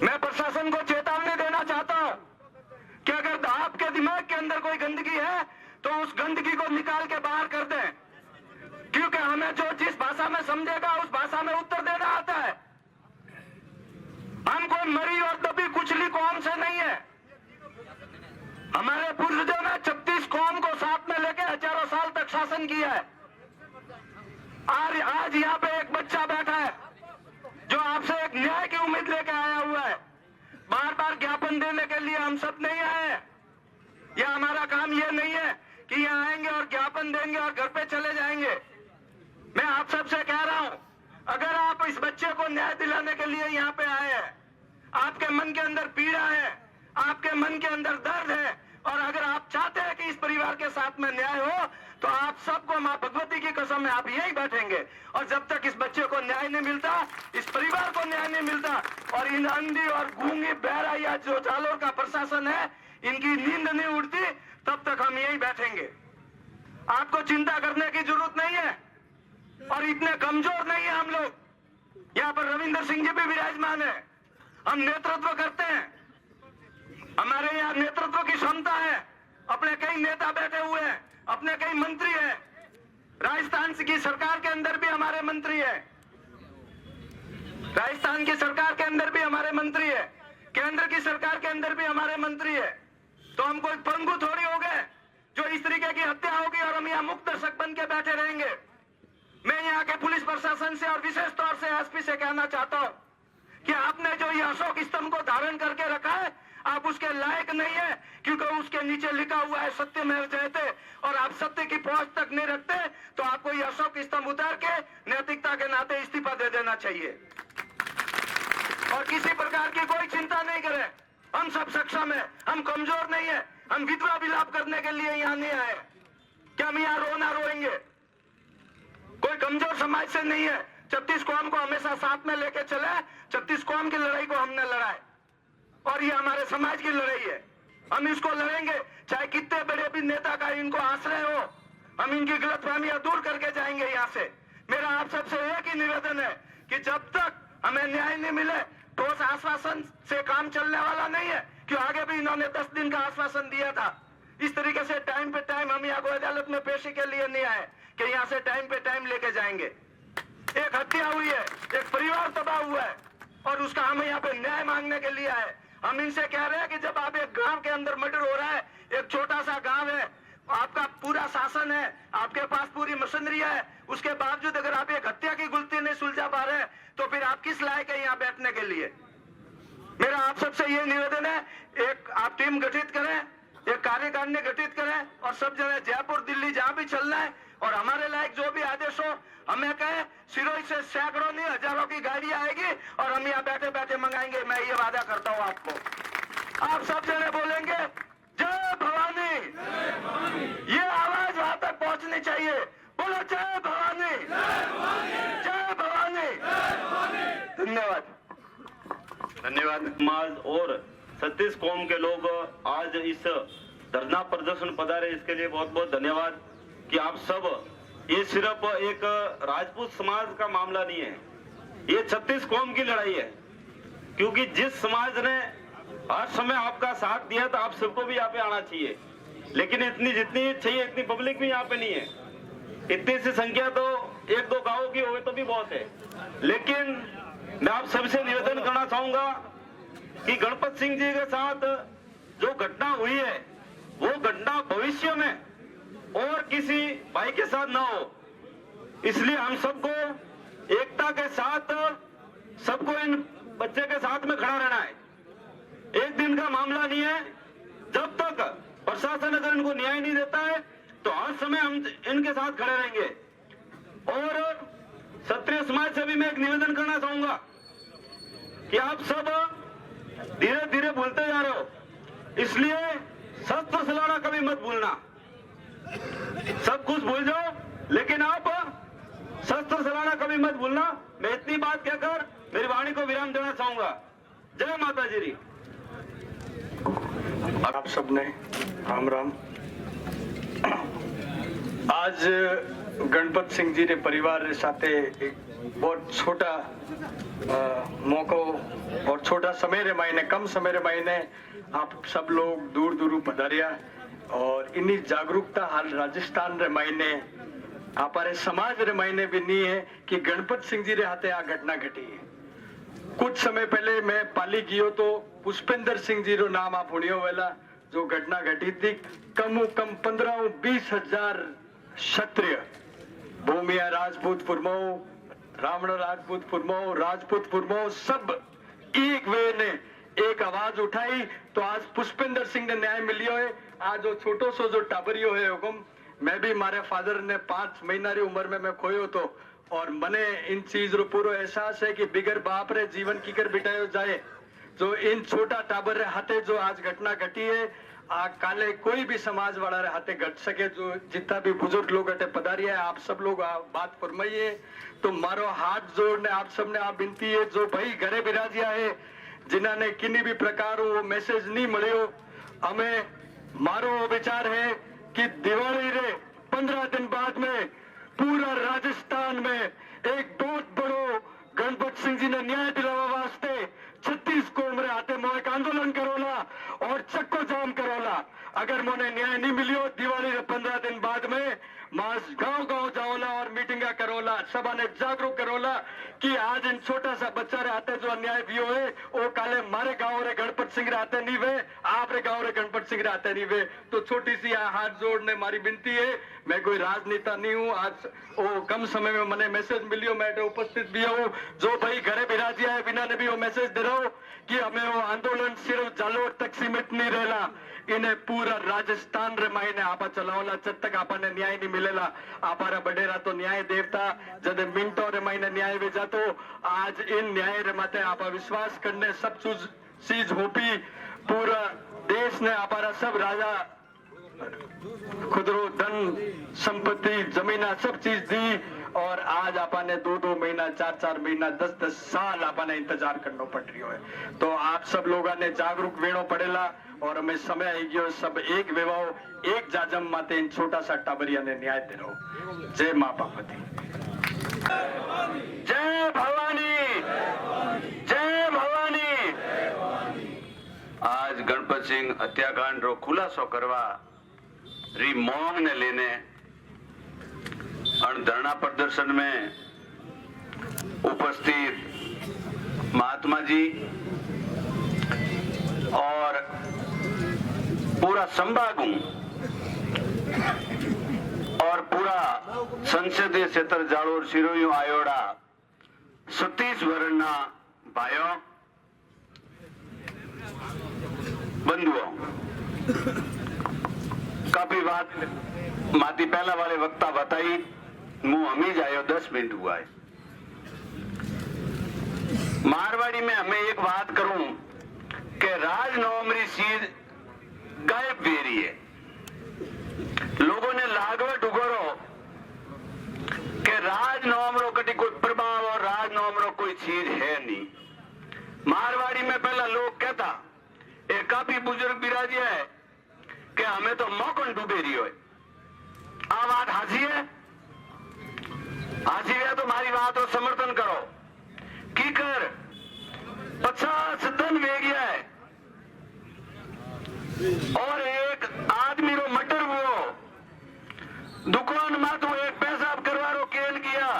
मैं प्रशासन को चेतावनी देना चाहता हूं कि अगर आपके दिमाग के अंदर कोई गंदगी है तो उस गंदगी को निकाल के बाहर कर दें, क्योंकि हमें जो जिस भाषा में समझेगा उस भाषा में उत्तर देना आता है। हम कोई मरी और दबी कुचली कौम से नहीं है। हमारे पूर्वजों ने 36 कौम को साथ में लेके हजारों साल तक शासन किया है। आज यहाँ पे एक बच्चा बैठा है जो आपसे एक न्याय की उम्मीद लेके आया हुआ है। बार बार ज्ञापन देने के लिए हम सब नहीं आए हैं। यह हमारा काम ये नहीं है कि यहाँ आएंगे और ज्ञापन देंगे और घर पे चले जाएंगे। मैं आप सबसे कह रहा हूं, अगर आप इस बच्चे को न्याय दिलाने के लिए यहाँ पे आए हैं, आपके मन के अंदर पीड़ा है, आपके मन के अंदर दर्द है, और अगर आप चाहते हैं कि इस परिवार के साथ में न्याय हो, तो आप सबको मां भगवती की कसम है आप यहीं बैठेंगे। और जब तक इस बच्चे को न्याय नहीं मिलता, इस परिवार को न्याय नहीं मिलता, और इन अंधी और गूंगी बहरा या जो जालोर का प्रशासन है इनकी नींद नहीं उड़ती, तब तक हम यहीं बैठेंगे। आपको चिंता करने की जरूरत नहीं है, और इतने कमजोर नहीं है हम लोग। यहाँ पर रविंदर सिंह जी भी विराजमान है। हम नेतृत्व करते हैं, हमारे यहाँ नेतृत्व की क्षमता है। अपने कई नेता बैठे हुए हैं, अपने कई मंत्री हैं। राजस्थान की सरकार के अंदर भी हमारे मंत्री है, राजस्थान की सरकार के अंदर भी हमारे मंत्री है, केंद्र की सरकार के अंदर भी हमारे मंत्री है। तो हम कोई पंगु थोड़ी हो गए जो इस तरीके की हत्या होगी और हम यहाँ मुक्त दर्शक बन के बैठे रहेंगे। मैं यहाँ के पुलिस प्रशासन से और विशेष तौर से एसपी से कहना चाहता हूँ कि आपने जो ये अशोक स्तंभ को धारण करके रखा है, आप उसके लायक नहीं है, क्योंकि उसके नीचे लिखा हुआ है सत्यमेव जयते, और आप सत्य की पहुंच तक नहीं रखते, तो आपको ये अशोक स्तंभ उतार के नैतिकता के नाते इस्तीफा दे देना चाहिए। और किसी प्रकार की कोई चिंता नहीं करें, हम सब सक्षम है, हम कमजोर नहीं है। हम विधवा विलाप करने के लिए यहाँ नहीं आए कि हम यहाँ रोना रोएंगे। कोई कमजोर समाज से नहीं है। 36 कौम को हमेशा साथ में लेके चले। 36 कौम की लड़ाई को हमने लड़ा है, और ये हमारे समाज की लड़ाई है। हम इसको लड़ेंगे, चाहे कितने बड़े भी नेता का इनको आश्रय हो। हम इनकी गलतफहमियां दूर करके जाएंगे यहाँ से। मेरा आप सबसे एक ही निवेदन है कि जब तक हमें न्याय नहीं मिले, ठोस आश्वासन से काम चलने वाला नहीं है। क्यों आगे भी इन्होंने 10 दिन का आश्वासन दिया था। इस तरीके से टाइम पे टाइम हम यहाँ को अदालत में पेशी के लिए नहीं आए कि यहाँ से टाइम पे टाइम लेके जाएंगे। एक हत्या हुई है, एक परिवार तबाह हुआ है, और उसका हम यहाँ पे न्याय मांगने के लिए आए। हम इनसे कह रहे हैं कि जब आप एक गांव के अंदर मर्डर हो रहा है, एक छोटा सा गांव है, आपका पूरा शासन है, आपके पास पूरी मशीनरी है, उसके बावजूद अगर आप एक हत्या की गुलती नहीं सुलझा पा रहे हैं, तो फिर आप किस लायक है यहाँ बैठने के लिए। मेरा आप सबसे ये निवेदन है, एक आप टीम गठित करें, एक कार्यकारिणी गठित करें, और सब जगह जयपुर दिल्ली जहां भी चलना है, और हमारे लायक जो भी आदेश हो हमें कहे। सिरोही से सैकड़ों नहीं हजारों की गाड़ी आएगी और हम यहाँ बैठे बैठे मंगाएंगे। मैं ये वादा करता हूँ आपको। आप सब जने बोलेंगे जय भवानी, ये आवाज वहां तक पहुंचनी चाहिए। बोलो जय भवानी, जय भवानी। धन्यवाद। धन्यवाद। समाज और 36 कौम के लोग आज इस धरना प्रदर्शन पधारे, इसके लिए बहुत बहुत धन्यवाद। कि आप सब, ये सिर्फ एक राजपूत समाज का मामला नहीं है, ये 36 कौम की लड़ाई है। क्योंकि जिस समाज ने हर समय आपका साथ दिया, तो आप सबको भी यहाँ पे आना चाहिए। लेकिन इतनी जितनी चाहिए इतनी पब्लिक भी यहाँ पे नहीं है। इतनी सी संख्या तो 1-2 गांवों की होगी तो भी बहुत है। लेकिन मैं आप सबसे निवेदन करना चाहूंगा कि गणपत सिंह जी के साथ जो घटना हुई है, वो घटना भविष्य में और किसी भाई के साथ ना हो। इसलिए हम सबको एकता के साथ, सबको इन बच्चे के साथ में खड़ा रहना है। एक दिन का मामला नहीं है। जब तक प्रशासन अगर इनको न्याय नहीं देता है, तो हर समय हम इनके साथ खड़े रहेंगे। और क्षत्रिय समाज से भी मैं एक निवेदन करना चाहूंगा कि आप सब धीरे धीरे भूलते जा रहे हो, इसलिए शस्त्र चलाना कभी मत भूलना। सब कुछ भूल जाओ, लेकिन आप शस्त्र चलाना कभी मत भूलना। मैं इतनी बात कहकर मेरी वाणी को विराम देना चाहूंगा। जय माता जी। आप सबने राम राम। आज गणपत सिंह जी ने परिवार रे साथे एक बहुत छोटा मौको और छोटा समय रे मायने, कम समय रे मायने आप सब लोग दूर दूर पधारिया, और इन्हीं जागरूकता हाल राजस्थान रे मायने हमारे समाज रे मायने भी नहीं है कि गणपत सिंह जी रे हाथे आ घटना घटी है। कुछ समय पहले मैं पाली गयो तो पुष्पेंद्र सिंह जी रो नाम आप सुनियो वेला, जो घटना घटी थी, कम 15-20 हजार क्षत्रिय, भूमिया राजपूत फुरमाओ, रावण राजपूत फुरमाओ, राजपूत फुरमाओ, सब एक वे ने एक आवाज उठाई तो आज पुष्पेंद्र सिंह ने न्याय मिलियो है। आज जो छोटो सो जो टाबरियो है हुकुम, मैं भी मारे फादर ने 5 महीना री उम्र में मैं खोयो तो, और मने इन चीज रो पूरा एहसास है कि बिगर बाप रे जीवन की कर बिटायो जाए। जो इन छोटा टाबर रे हाथे जो आज घटना घटी है, आ काले कोई भी समाज वाला रे हाथे घट सके। जो जितना भी बुजुर्ग लोग अटे पधारी है, आप सब लोग बात फरमाइए। तो मारो हाथ जोड़ने आप सबने आप विनती है, जो भाई घरे बिराजिया है, जिन्होंने किन्हीं भी प्रकार वो मैसेज नहीं मिलो, हमें मारो विचार है कि दिवाली रे 15 दिन बाद में पूरा राजस्थान में एक बहुत बड़ो गणपत सिंह जी ने न्याय दिलावा वास्ते 36 कौम रे हाथे मोह एक आंदोलन करोला और चक्को जाम करोला। अगर मोने न्याय नहीं मिलियो, दिवाली रे 15 दिन बाद में मास गांव जाओला और मीटिंगा करोला, सभा ने जागरूक करोला कि आज इन छोटा सा बच्चा रे हाथे जो अन्याय भी है, वो काले मारे गांव रे गणपत सिंह रे हाथे नहीं वे, आप रे गांव रे गणपत सिंह रे हाथे नहीं वे। तो छोटी सी हाथ जोड़ने मारी विनती है, मैं कोई राजनेता नहीं हूँ। आज वो कम समय में मैंने मैसेज मिलियो, मैं उपस्थित भी हूँ। जो भाई घरे बिराजिया है, बिना ने भी वो मैसेज दे रहा हूँ कि हमें वो आंदोलन सिर्फ जालोर तक सीमित नहीं रहला, इन्हें पूरा राजस्थान रे मायने आपा चलावला। जब तक आपने न्याय नहीं मिलेला, आपारा बडेरा तो न्याय देवता जब मिनटों रे मायने न्याय वे जातो। आज इन न्याय रे माते आपा विश्वास करने सब चीज होपी, पूरा देश ने आपारा सब राजा खुदरो धन संपत्ति जमीना सब चीज दी, और आज आपने 2-2 महीना 4-4 महीना 10-10 साल आपने इंतजार करना पड़ रही है। तो आप सब लोगों ने जागरूक वेणो पड़ेला, और हमें समय आई गयो सब एक विवाह एक जाजम माते इन छोटा सा टाबरिया ने न्याय दे रहो। जय मां पार्वती, जय भवानी, जय भवानी। आज गणपत सिंह हत्याकांड रो खुलासो करवा री मांग ने लेने धरना प्रदर्शन में उपस्थित महात्मा जी और पूरा संभागू और पूरा संसदीय क्षेत्र जालोर सिरोही आयोड़ा 37 वर्णना भाइयों बंधुओं, काफी बात माती पहला वाले वक्ता बताई, मुंह हमी जायो 10 मिनट हुआ है। मारवाड़ी में हमें एक बात करूं कि राजनवमी चीज गायब दे रही है। लोगों ने लागवट उगरो कि राजनवमी कटी कोई प्रभाव और राजनवमी कोई चीज है नहीं। मारवाड़ी में पहला लोग कहता, एक काफी बुजुर्ग बिराजी है कि हमें तो मौकन डूबे रही हो। आ बात हासी है, हासी है तो हमारी बात और समर्थन करो की कर 50 दिन वे गया है और एक आदमी रो मटर वो दुकान में तो एक पैसा करवा रो केन किया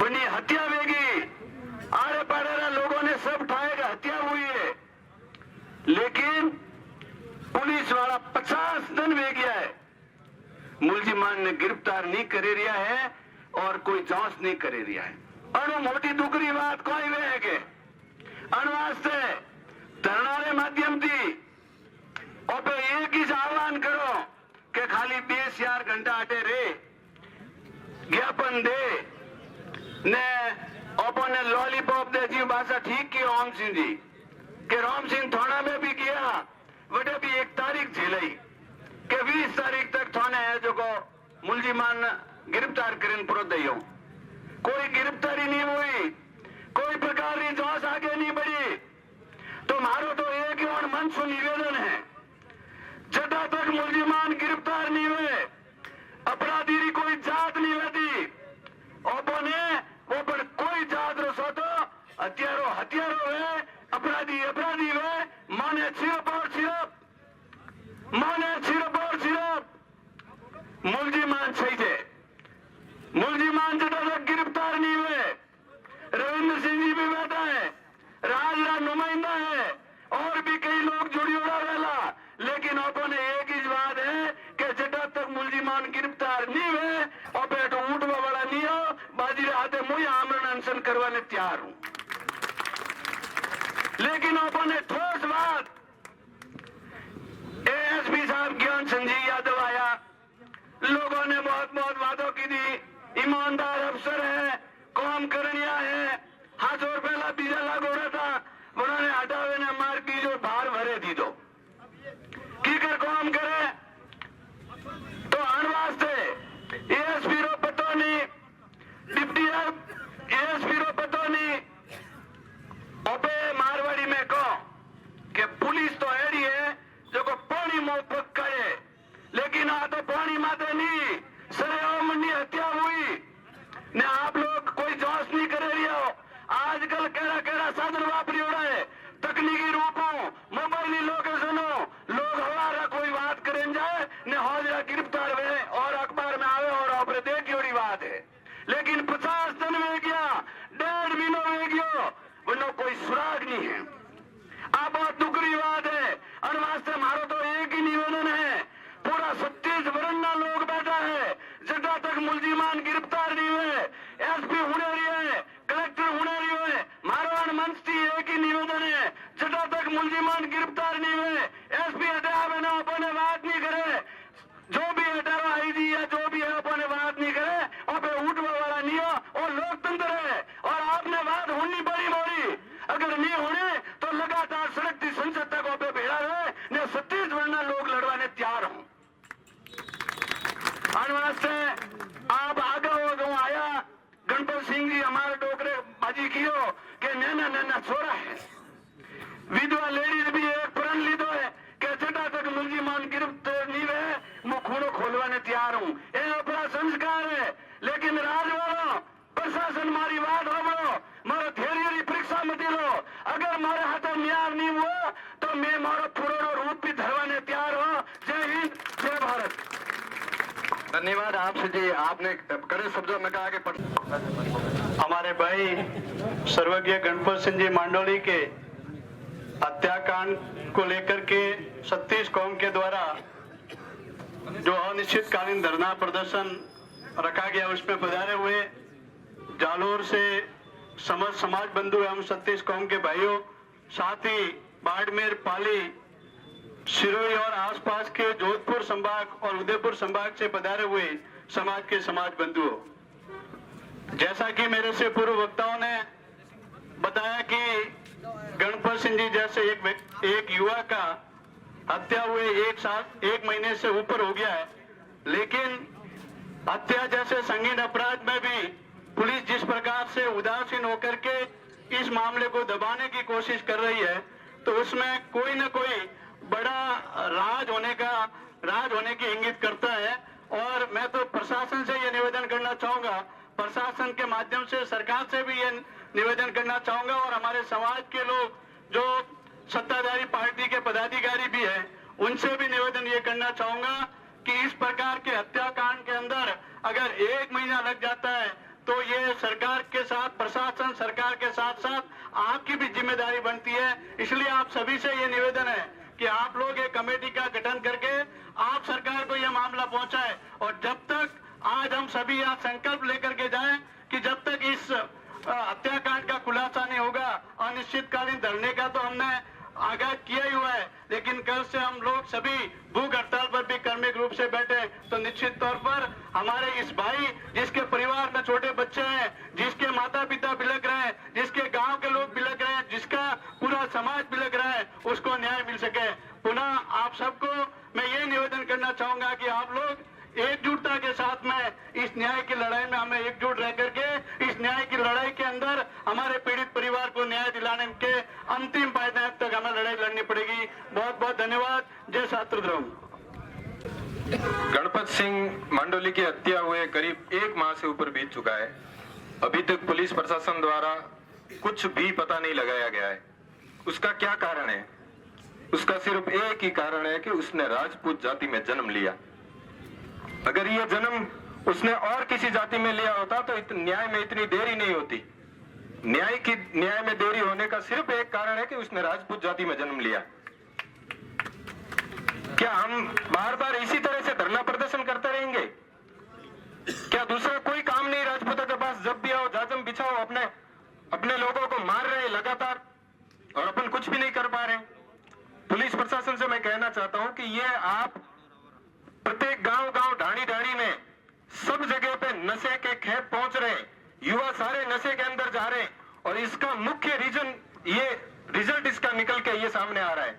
बनी हत्या वेगी। आरे पारे लोगों ने सब ठाएगा हत्या हुई है, लेकिन पुलिस वाला 50 दिन वे गया है, मुलजिमान ने गिरफ्तार नहीं करे रिया है और कोई जांच नहीं करे रिया है। अनु मोटी दुकरी बात कोई वे है के अन वास्ते धरना रे माध्यम थी और एक ही आह्वान करो कि खाली 20 घंटा अटे रे ज्ञापन दे ने ओपो ने लॉलीपॉप दे जी भाषा ठीक की राम सिंह जी के राम सिंह थाना में भी किया, वटे भी 1 तारीख झेलाई के 20 तारीख तक थाने है जो को मुलजिमान गिरफ्तार करें पुरो दइयो। कोई गिरफ्तारी नहीं हुई, कोई प्रकार की जांच आगे नहीं बढ़ी। तो मारो तो एक ही और मंच निवेदन है, जब तक मुलजिमान गिरफ्तार नहीं हुए अपराधी की कोई जात नहीं होती। ओपो ने वो पर कोई जात रो सो तो हत्यारो हत्यारो है, अपराधी अपराधी है, माने सिर्फ और सिर्फ माने सिर्फ और सिर्फ मुलजिमान सही थे। मुलजिमान जब तक गिरफ्तार नहीं हुए, रविंद्र सिंह जी भी बैठा है, राज नुमाइंदा है और भी कई लोग जुड़ी सामूहिक आमरण अनशन करवाने तैयार हूं, लेकिन अपने ठोस बात एएसपी साहब ज्ञान संजय यादव आया, लोगों ने बहुत बहुत वादों की दी, ईमानदार अफसर है, काम करनिया है, हाथ और पहला बीजा लागू रहा था, उन्होंने हटावे ने मार की जो बाहर भरे दी दो की कर काम करे तो आने वास्ते एएसपी रो पतो नहीं, डिप्टी एएसपी रो पतो नहीं, अबे मारवाड़ी में कहो कि पुलिस तो एड़ी है जो को पानी मुंह पक करे, लेकिन आ तो पानी माते नहीं, सरेआम मंडी हत्या हुई ने आप लोग कोई जांच नहीं करे रही हो। आजकल केड़ा केड़ा साधन वापरी हो रहा है, तकनीकी रूपों मोबाइल लोकेशनों, लोग हमारा कोई बात करें जाए ने हाजिरा गिरफ्तार हुए और अखबार में आवे और आपने देखी होड़ी बात है, लेकिन 50 दिन में गया, 1.5 महीनों में गयो, वरना कोई सुराग नहीं है। आप बहुत दुखरी बात है, और वास्ते हमारा तो एक ही निवेदन है, पूरा 37 वरना लोग बैठा है, जटा तक मुलजिमान गिरफ्तार नहीं हुए, एसपी होने रही है, कलेक्टर होने रही है, मारवाड़ मंच की एक ही निवेदन है, जटा तक मुलजिमान गिरफ्तार नहीं हुए, एसपी हटाया बिना अपने बात नहीं करे, जो भी हटावा आईजी या जो भी है अपने बात नहीं करे, अपने उठवा वाला नहीं हो, और लोकतंत्र है, और आपने बात होनी बड़ी मोड़ी, अगर नहीं होने तो लगातार सड़क की संसद तक पे भेड़ा रहे ने 37 वरना लोग लड़वाने तैयार हूं। वास्ते आप आगे हो गो आया गणपत सिंह जी हमारे डोकरे बाजी कियो के नैना नैना छोरा है, विधवा लेडीज भी एक प्रण लीधो है के जटा तक मुलजिमान गिरफ्तार नहीं रहे मैं खूनो खोलवाने तैयार हूं, ये अपना संस्कार है। लेकिन राजवाड़ो प्रशासन मारी बात हो मारो धैर्य परीक्षा मत लो, अगर मारे हाथ न्याय नहीं हुआ तो मैं मारो पुरानो रूप भी धरवाने तैयार हो। जय हिंद, जय भारत। धन्यवाद आपसे जी, आपने कड़े शब्दों में कहा कि हमारे भाई सर्वज्ञ गणपत सिंह जी मांडोली के हत्याकांड को लेकर के 36 कौम के द्वारा जो अनिश्चितकालीन धरना प्रदर्शन रखा गया उसमें पधारे हुए जालोर से समस्त समाज बंधु एवं 36 कौम के भाइयों, साथ ही बाड़मेर, पाली, सिरोही और आसपास के जोधपुर संभाग और उदयपुर संभाग से पधारे हुए समाज के समाज बंधुओं, जैसा कि मेरे से पूर्व वक्ताओं ने बताया कि गणपत सिंह जी जैसे एक युवा का हत्या हुए 1 महीने से ऊपर हो गया है, लेकिन हत्या जैसे संगीन अपराध में भी पुलिस जिस प्रकार से उदासीन होकर के इस मामले को दबाने की कोशिश कर रही है, तो उसमें कोई न कोई बड़ा राज होने की इंगित करता है। और मैं तो प्रशासन से ये निवेदन करना चाहूंगा, प्रशासन के माध्यम से सरकार से भी ये निवेदन करना चाहूंगा और हमारे समाज के लोग जो सत्ताधारी पार्टी के पदाधिकारी भी हैं उनसे भी निवेदन ये करना चाहूंगा कि इस प्रकार के हत्याकांड के अंदर अगर 1 महीना लग जाता है तो ये सरकार के साथ, प्रशासन सरकार के साथ साथ आपकी भी जिम्मेदारी बनती है। इसलिए आप सभी से ये निवेदन है कि आप लोग एक कमेटी का गठन करके आप सरकार को यह मामला पहुंचाए, और जब तक आज हम सभी यहाँ संकल्प लेकर के जाएं कि जब तक इस हत्याकांड का खुलासा नहीं होगा, अनिश्चितकालीन धरने का तो हमने आगाज किया ही हुआ है, लेकिन कल से हम लोग सभी भूख हड़ताल पर भी क्रमिक रूप से बैठे, तो निश्चित तौर पर हमारे इस भाई जिसके परिवार में छोटे बच्चे हैं, जिसके माता पिता बिलक रहे हैं, जिसके गांव के लोग बिलक रहे हैं, जिसका पूरा समाज बिलक रहा है, उसको न्याय मिल सके। पुनः आप सबको मैं ये निवेदन करना चाहूंगा कि आप लोग एकजुटता के साथ में इस न्याय की लड़ाई में हमें एकजुट रह करके इस न्याय की लड़ाई के अंदर हमारे पीड़ित परिवार को न्याय दिलाने के अंतिम पायदान तक हमें लड़ाई लड़नी पड़ेगी। बहुत बहुत धन्यवाद। जय छात्र द्रोह। गणपत सिंह मांडोली की हत्या हुए करीब 1 माह से ऊपर बीत चुका है, अभी तक पुलिस प्रशासन द्वारा कुछ भी पता नहीं लगाया गया है। उसका क्या कारण है? उसका सिर्फ एक ही कारण है कि उसने राजपूत जाति में जन्म लिया। अगर ये जन्म उसने और किसी जाति में लिया होता तो न्याय में इतनी देरी नहीं होती। न्याय में देरी होने का सिर्फ एक कारण है कि उसने राजपूत जाति में जन्म लिया। क्या हम बार बार इसी तरह से धरना प्रदर्शन करते रहेंगे? क्या दूसरा कोई काम नहीं राजपूतों के पास? जब भी आओ, जाजम अपने लोगों को मार रहे हैं लगातार और अपन कुछ भी नहीं कर पा रहे हैं। पुलिस प्रशासन से मैं कहना चाहता हूं कि ये आप प्रत्येक गांव गांव ढाणी ढाणी में सब जगह पे नशे के खेप पहुंच रहे हैं, युवा सारे नशे के अंदर जा रहे हैं और इसका मुख्य रीजन ये रिजल्ट इसका निकल के ये सामने आ रहा है।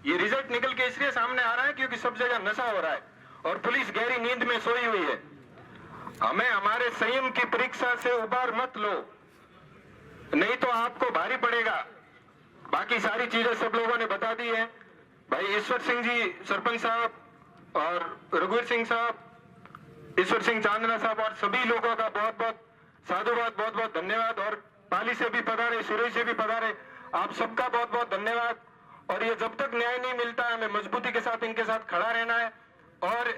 ये रिजल्ट निकल के इसलिए सामने आ रहा है क्योंकि सब जगह नशा हो रहा है और पुलिस गहरी नींद में सोई हुई है। हमें हमारे संयम की परीक्षा से उबार मत लो, नहीं तो आपको भारी पड़ेगा। बाकी सारी चीजें सब लोगों ने बता दी है। भाई ईश्वर सिंह जी सरपंच साहब और रघुवीर सिंह साहब, ईश्वर सिंह चांदना साहब और सभी लोगों का बहुत बहुत साधुवाद, बहुत बहुत धन्यवाद। और पाली से भी पधारे, सुरेश से भी पधारे, आप सबका बहुत बहुत धन्यवाद। और ये जब तक न्याय नहीं मिलता है हमें मजबूती के साथ इनके साथ खड़ा रहना है। और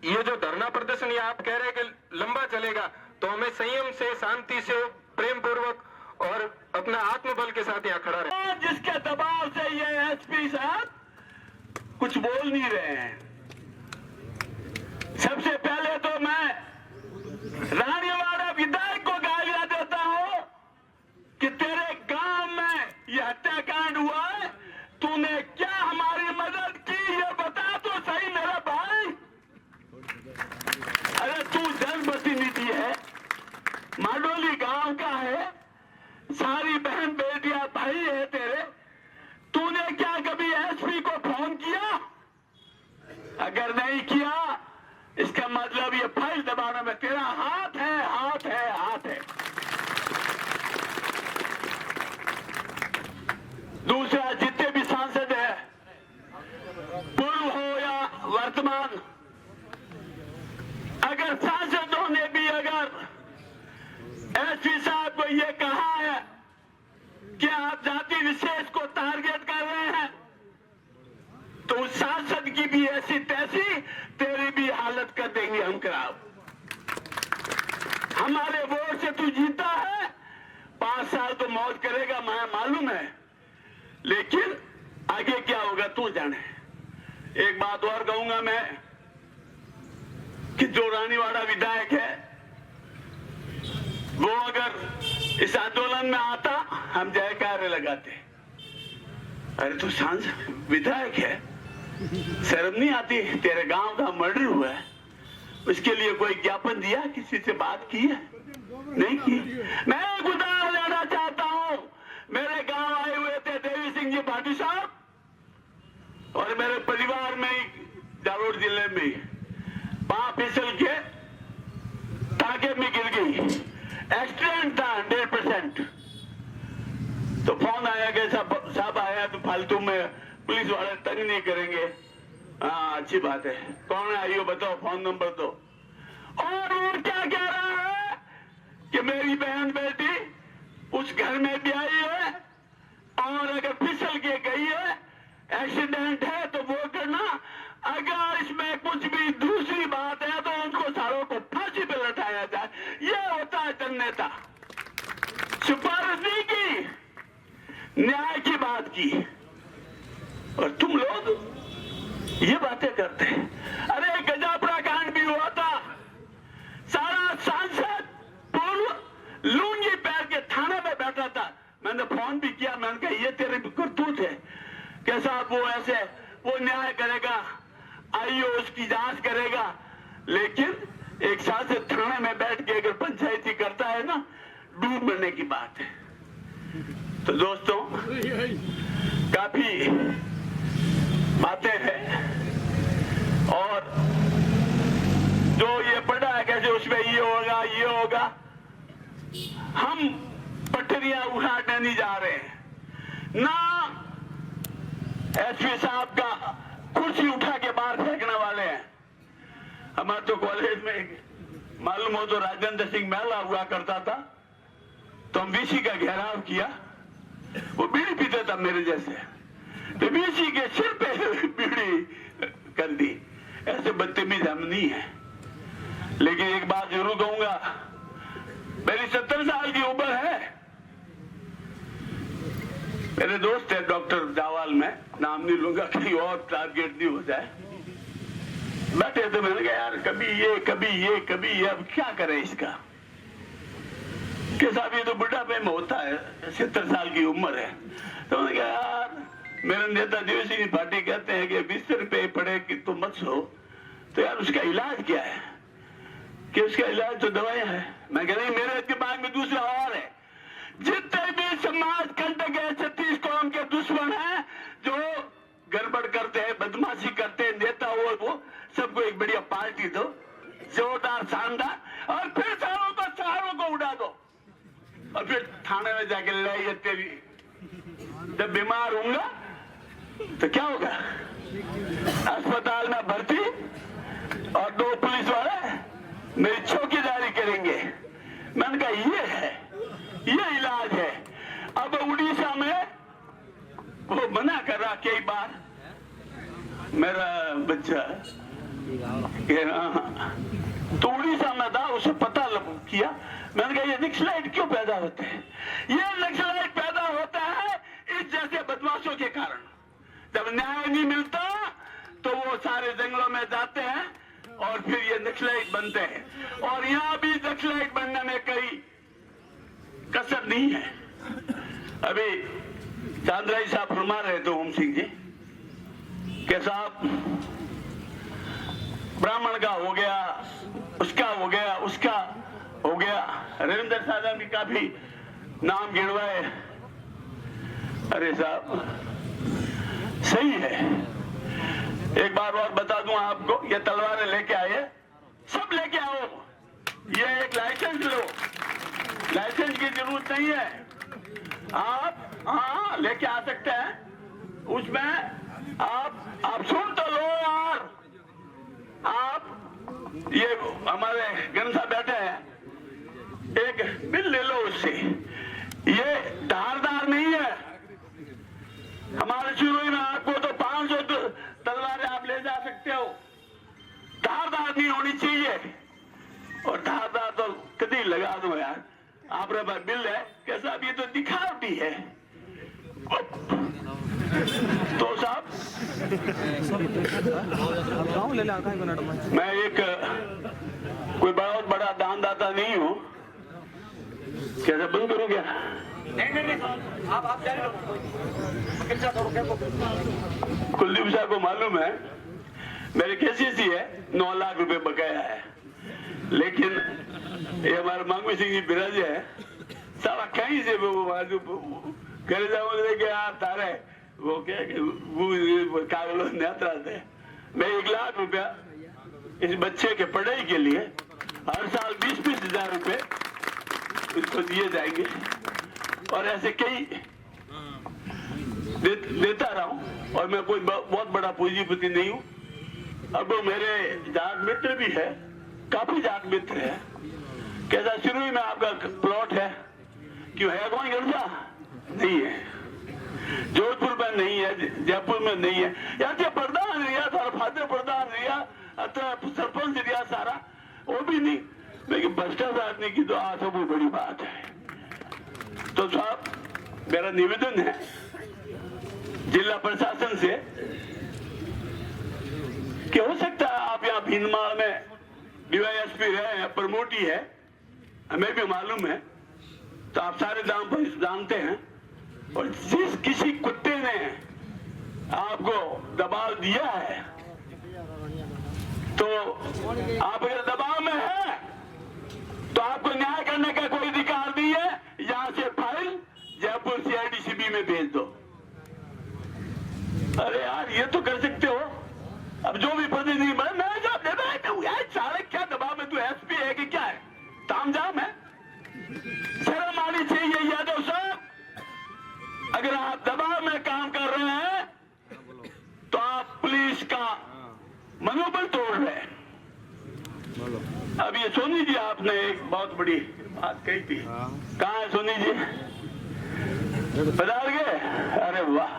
ये जो धरना प्रदर्शन ये आप कह रहे हैं कि लंबा चलेगा, तो हमें संयम से, शांति से, प्रेम पूर्वक और अपना आत्मबल के साथ यहाँ खड़ा रहना। जिसके दबाव से ये एसपी साहब कुछ बोल नहीं रहे हैं। सबसे पहले तो मैं रानीवाड़ा विधायक को गालियां देता हूं कि तेरे गांव में यह हत्याकांड हुआ है, तूने क्या हमारी मदद की ये बता तो सही मेरा भाई। अरे तू जनप्रतिनिधि है, माडोली गांव का है, सारी बहन बेटियां भाई है तेरे, तूने क्या कभी एसपी को फोन किया? अगर नहीं किया इसका मतलब ये फाइल दबाने में तेरा हाथ है, हाथ है, हाथ है। दूसरा, जितने भी सांसद है, पूर्व हो या वर्तमान, अगर सांसदों ने भी अगर एसपी साहब को ये कहा है कि आप जाति विशेष को टारगेट कर रहे हैं, तो उस सांसद की भी ऐसी तैसी, तेरी भी हालत कर देंगे हम खराब। हमारे वोट से तू जीता है, 5 साल तो मौज करेगा, मैं मालूम है, लेकिन आगे क्या होगा तू जाने। एक बात और कहूंगा मैं कि जो रानीवाड़ा विधायक है वो अगर इस आंदोलन में आता हम जयकारे लगाते। अरे तू सांसद विधायक है, शर्म नहीं आती? तेरे गांव का मर्डर हुआ है, उसके लिए कोई ज्ञापन दिया, किसी से बात की है? नहीं की। मैं एक उदाहरण लेना चाहता हूं। मेरे गांव आए हुए थे देवी सिंह जी भाटी साहब और मेरे परिवार में ही जालोर जिले में ही पांव फिसल के टाके में गिर गई, एक्सीडेंट था 100%। तो फोन आया कि साहब आया तो फालतू में पुलिस वाले तंग नहीं करेंगे। हाँ अच्छी बात है, कौन है आइयो बताओ, फोन नंबर दो। और वो क्या कह रहा है कि मेरी बहन बेटी उस घर में भी आई है और अगर फिसल के गई है, एक्सीडेंट है तो वो करना, अगर इसमें कुछ भी दूसरी बात है तो उनको सारों को फांसी पे लटाया जाए। ये होता है जननेता। सिफारिश नहीं की, न्याय की बात की, और तुम लोग ये बातें करते हैं। अरे गजापुरा कांड भी हुआ था, सारा सांसद पूर्व लूंगी पैर के थाने में बैठा था। मैंने फोन भी किया, मैंने कहा ये तेरे करतूत है, कैसा वो ऐसे वो न्याय करेगा, आईओ उसकी जांच करेगा, लेकिन एक सांसद थाने में बैठ के अगर पंचायती करता है ना, डूब मरने की बात है। तो दोस्तों काफी बातें हैं और जो ये पढ़ा है कैसे उसमें ये होगा ये होगा, हम पटरियां उठाने नहीं जा रहे हैं ना। एसपी साहब का कुर्सी उठा के बाहर फेंकने वाले हैं। हमारे तो कॉलेज में मालूम हो तो राजेंद्र सिंह मेला हुआ करता था, तो हम बीसी का घेराव किया, वो बीड़ी पीता था मेरे जैसे, तो बीसी के सिर पे बीड़ी कर दी। ऐसे बदतमीज हम नहीं है। लेकिन एक बात जरूर कहूंगा, मेरी 70 साल की उम्र है। मेरे दोस्त है डॉक्टर जावाल में, नाम नहीं लूंगा कहीं और टारगेट नहीं हो जाए, बैठे तो मैंने कहा यार कभी ये कभी ये कभी ये, अब क्या करें इसका। कि साहब ये तो बुढ़ापे में होता है, 70 साल की उम्र है। तो मैंने कहा यार, मेरे नेता दिवसीय पार्टी कहते हैं कि बिस्तर पे पड़े कि तुम मत सो, तो यार उसका इलाज क्या है? कि उसका इलाज तो दवाइयां है। मैं कह रही मेरे दिमाग में दूसरा और है, जितने भी समाज कंटक है, 36 कौम के दुश्मन हैं जो गड़बड़ करते हैं, बदमाशी करते हैं, नेता वो सबको एक बढ़िया पार्टी दो, जोरदार शानदार, और फिर सारों को उड़ा दो, और फिर थाने में जाके लड़ाई तेरी। जब बीमार होऊंगा तो क्या होगा? अस्पताल में भर्ती और 2 पुलिस वाले मेरी चौकीदारी करेंगे। मैंने कहा ये इलाज है। अब उड़ीसा में वो मना कर रहा कई बार, मेरा बच्चा तो उड़ीसा में था, उसे पता किया। मैंने कहा ये नक्सलाइट क्यों पैदा होते हैं? ये नक्सलाइट पैदा होता है इस जैसे बदमाशों के कारण। जब न्याय नहीं मिलता तो वो सारे जंगलों में जाते हैं और फिर ये नक्सलाइट बनते हैं। और यहाँ भी नक्सलाइट बनने में कोई कसर नहीं है। अभी चांद्राई साहब फरमा रहे थे, ओम सिंह जी के साहब, ब्राह्मण का हो गया, उसका हो गया, उसका हो गया, रविंद्र साधन का भी नाम गिनवाए। अरे साहब सही है। एक बार और बता दूं आपको, ये तलवारें लेके आए, सब लेके आओ, ये एक लाइसेंस लो, लाइसेंस की जरूरत नहीं है, आप हाँ लेके आ सकते हैं। उसमें आप सुन तो लो यार, आप ये हमारे गणसा बैठे हैं, एक बिल ले लो उससे। ये धारदार नहीं है। हमारे शुरू में आपको तो 500 तलवारें आप ले जा सकते हो, धारदार नहीं होनी चाहिए। और धारदार तो कभी लगा दो यार, आपके पास बिल है कैसा? ये तो दिखावटी है। तो साहब मैं एक कोई बहुत बड़ा दानदाता नहीं हूँ, कैसे बंद करूँ क्या? नहीं, आप कुलदीप साहब को मालूम है मेरे केसीसी है 9 लाख रुपए बकाया है, लेकिन ये हमारे मांगवी सिंह जी बिराजे है, सारा कहीं से वो घर जाओ के आप तारे वो क्या वो कागलों नेत्रा थे। मैं 1 लाख रुपया इस बच्चे के पढ़ाई के लिए हर साल 20-20 हजार रुपए इसको दिए जाएंगे, और ऐसे कई देता रहा हूं। और मैं कोई बहुत बड़ा पूंजीपति नहीं हूं। अब मेरे जाट मित्र भी है, काफी जाट मित्र है। कैसा शुरू में आपका प्लॉट है, क्यों है? कौन गंजा नहीं है, जोधपुर में नहीं है, जयपुर में नहीं है, यार ये प्रधान रिया सारा, फादर प्रधान रिया, सरपंच रिया सारा, वो भी नहीं। लेकिन भ्रष्टाचार नहीं की तो आज सब बड़ी बात है। तो साहब मेरा निवेदन है जिला प्रशासन से कि हो सकता है आप यहाँ भीनमाल में डीवाईएसपी रहे हैं, प्रमोटी है, हमें भी मालूम है, तो आप सारे दाम पर जानते हैं। और जिस किसी कुत्ते ने आपको दबाव दिया है, तो आप अगर दबाव में है तो आपको न्याय करने का कोई अधिकार नहीं है। यहां से फाइल जयपुर CID-CB में भेज दो। अरे यार ये तो कर सकते हो। अब जो भी प्रतिनिधि मैं जब यार सारे क्या दबाव में, तू SP है कि क्या है? तामझाम है, शर्म आनी चाहिए यादव साहब। अगर आप दबाव में काम कर रहे हैं तो आप पुलिस का मनोबल तोड़ रहे हैं। अब ये सोनी जी आपने एक बहुत बड़ी बात कही थी, कहाँ है सोनी जी? बदल गए? अरे वाह।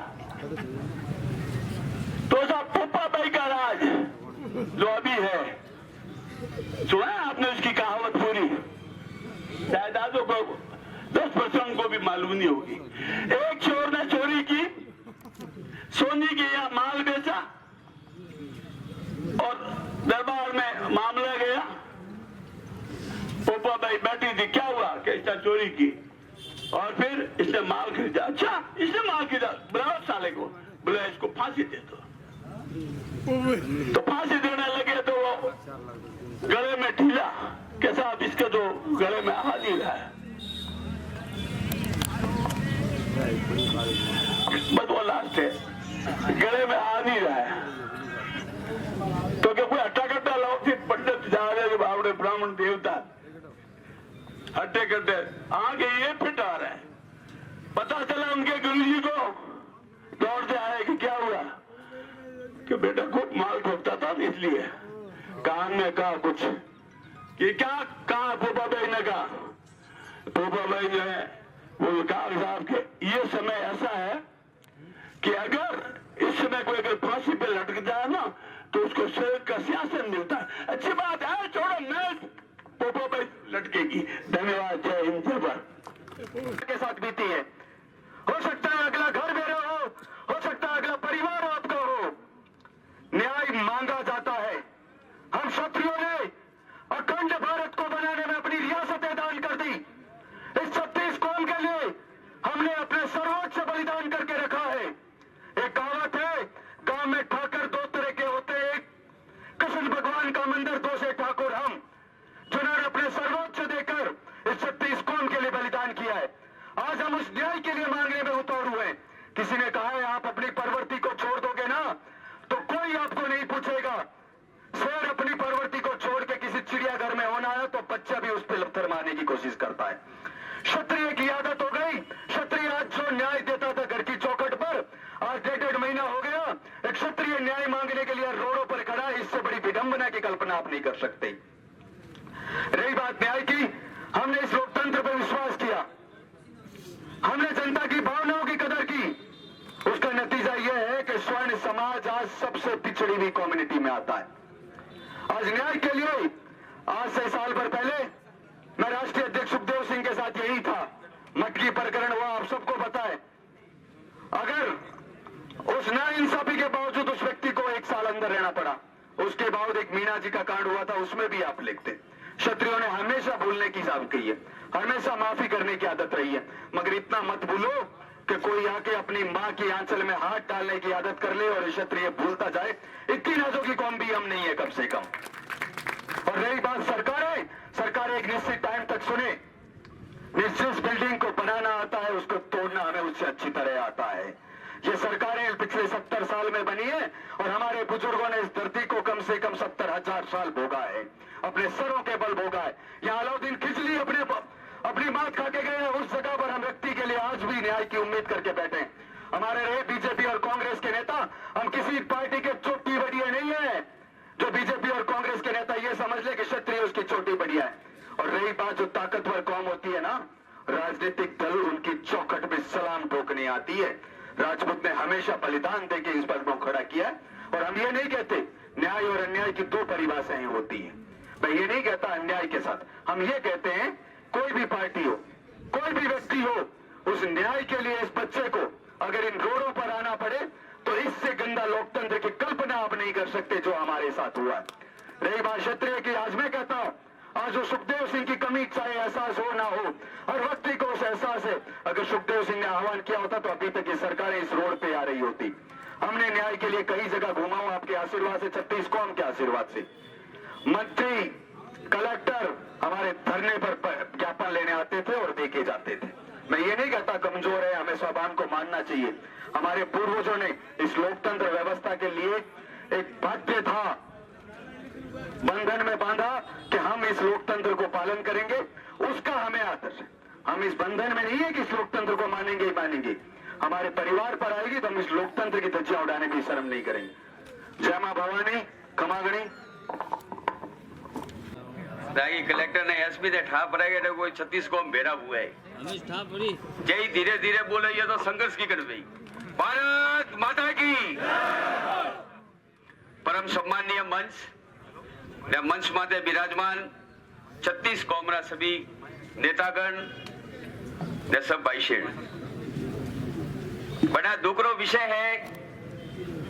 तो साहब पप्पा भाई का राज जो अभी है, सुना है आपने उसकी कहावत पूरी? जायदादों को 10% को भी मालूम नहीं होगी। एक चोर ने चोरी की, सोनी के यहाँ माल बेचा और दरबार में मामला गया। पोपो पोपा भाई बैठी थी, क्या हुआ कि इसने चोरी की और फिर इसने माल खरीदा। अच्छा इसने माल खरीदा, बुलाओ साले को, बोले इसको फांसी दे दो। तो फांसी देने लगे तो वो गले में ढीला के साथ इसके जो गले में आ नहीं रहा है, बस वो लास्ट है, गले में आ नहीं रहा है। तो क्या कोई हट्टा कट्टा लौकिक पंडित जा रहे बावड़े ब्राह्मण देवता हट्टे कट्टे आगे ये फिट आ रहा है। पता चला उनके गुरु जी को, दौड़ से आए कि क्या हुआ, कि बेटा खूब माल ठोकता था इसलिए। कान ने कहा कुछ कि क्या कहा, पोपा भाई ने कहा, पोपा भाई जो है वो कहा साहब के ये समय ऐसा है कि अगर इस समय कोई अगर फांसी पे लटक जाए ना तो उसको स्वर्ग का सिंहासन मिलता है। अच्छी बात है, छोड़ो मैं पोपा भाई लटकेगी। धन्यवाद, जय हिंद, जय भारत। के साथ बीती है, हो सकता है अगला घर मेरा हो सकता है अगला परिवार आपका हो। न्याय मांगा जाता है। हम क्षत्रियों ने अखंड भारत को बनाने में अपनी रियासतें दान कर दी। इस 36 कौम के लिए हमने अपने सर्वोच्च बलिदान करके रखा है। एक कहावत है, गांव में ठाकर दो तरह के होते हैं, कृष्ण भगवान का मंदिर, दो से ठाकुर हम, जिन्होंने अपने सर्वोच्च देकर इस 36 कौम के लिए बलिदान किया है। आज हम उस न्याय के लिए मांगने में उतार हुए हैं। किसी ने कहा है आप अपनी परवर्ती को छोड़ दोगे ना तो कोई आपको नहीं पूछेगा। शेर अपनी परवर्ती को छोड़ के किसी चिड़ियाघर में होना है तो बच्चा भी उस पर पत्थर मारने की कोशिश करता है। क्षत्रिय की आदत हो गई। क्षत्रिय आज जो न्याय देता था घर की चौखट पर, आज 1.5 महीना हो गया एक क्षत्रिय न्याय मांगने के लिए रोडों पर खड़ा है। इससे बड़ी विडंबना की कल्पना आप नहीं कर सकते। रही बात न्याय की, हमने इस लोकतंत्र पर विश्वास किया, हमने जनता की भावनाओं की कदर की। उसका नतीजा यह है कि स्वर्ण समाज आज सबसे पिछड़ी हुई कम्युनिटी में आता है। आज न्याय के लिए आज से साल भर पहले मैं राष्ट्रीय अध्यक्ष सुखदेव सिंह के साथ यही था। मटकी प्रकरण हुआ, आप सबको पता है। अगर उस नाइंसाफी के बावजूद उस व्यक्ति को 1 साल अंदर रहना पड़ा, उसके बाद एक मीना जी का कांड हुआ था, उसमें भी आप लिखते। क्षत्रियों ने हमेशा भूलने की आदत की है, हमेशा माफी करने की आदत रही है, मगर इतना मत भूलो कि कोई आके अपनी मां की आंचल में हाथ डालने की आदत कर ले और क्षत्रिय भूलता जाए। इतनी नाजुकी कौम भी हम नहीं है कम से कम। और रही बात सरकारें, सरकार एक निश्चित टाइम तक सुने। जिस बिल्डिंग को बनाना आता है उसको तोड़ना हमें उससे अच्छी तरह आता है। ये सरकारें पिछले 70 साल में बनी है और हमारे बुजुर्गों ने इस धरती को कम से कम 70,000 साल भोगा है, अपने सरों के बल भोगा है। यहाँ अलाउद्दीन खिचली अपनी बात खा के गए हैं, उस जगह पर हम व्यक्ति के लिए आज भी न्याय की उम्मीद करके बैठे हैं। हमारे रहे बीजेपी और कांग्रेस के नेता, हम किसी पार्टी के चोटी बढ़िया नहीं है। जो बीजेपी और कांग्रेस के नेता ये समझ ले कि क्षत्रिय उसकी चोटी बढ़िया है। और रही बात जो ताकतवर कौम होती है ना, राजनीतिक दल उनकी चौखट में सलाम ठोकने आती है। राजपूत ने हमेशा बलिदान देके इस पद को खड़ा किया है। और हम ये नहीं कहते न्याय और अन्याय की 2 परिभाषाएं होती है। मैं ये नहीं कहता अन्याय के साथ, हम ये कहते हैं कोई भी पार्टी हो, कोई भी व्यक्ति हो, उस न्याय के लिए इस बच्चे को अगर इन रोडों पर आना पड़े तो इससे गंदा लोकतंत्र की कल्पना आप नहीं कर सकते जो हमारे साथ हुआ है। रही बात क्षत्रिय की, आज मैं कहता हूं, आज जो सुखदेव सिंह की कमी चाहे एहसास हो ना हो, हर व्यक्ति को उस एहसास है। अगर सुखदेव सिंह ने आह्वान किया होता तो अभी तक ये सरकारें इस रोड पे आ रही होती। हमने न्याय के लिए कई जगह घुमा हूं आपके आशीर्वाद से, 36 कौम के आशीर्वाद से। मंत्री, कलेक्टर हमारे धरने पर ज्ञापन लेने आते थे और देके जाते थे। मैं ये नहीं कहता कमजोर है, हमें स्वाभिमान को मानना चाहिए। हमारे पूर्वजों ने इस लोकतंत्र व्यवस्था के लिए एक बाध्य था, बंधन में बांधा कि हम इस लोकतंत्र को पालन करेंगे, उसका हमें आदर है। हम इस बंधन में नहीं है कि इस लोकतंत्र को मानेंगे ही मानेंगे। हमारे परिवार पर आएगी तो हम इस लोकतंत्र की धज्जियां उड़ाने की शर्म नहीं करेंगे। जय मां भवानी, खमागणी। कलेक्टर ने एसपी ने ठा पड़ेगा तो कोई 36 कौम भेड़ा हुआ है। जय धीरे धीरे बोले, ये तो संघर्ष की कर गई। भारत माता की। परम सम्मानीय मंच माते विराजमान 36 कौमरा सभी नेतागण ने सब भाई शेर, बड़ा दुखरो विषय है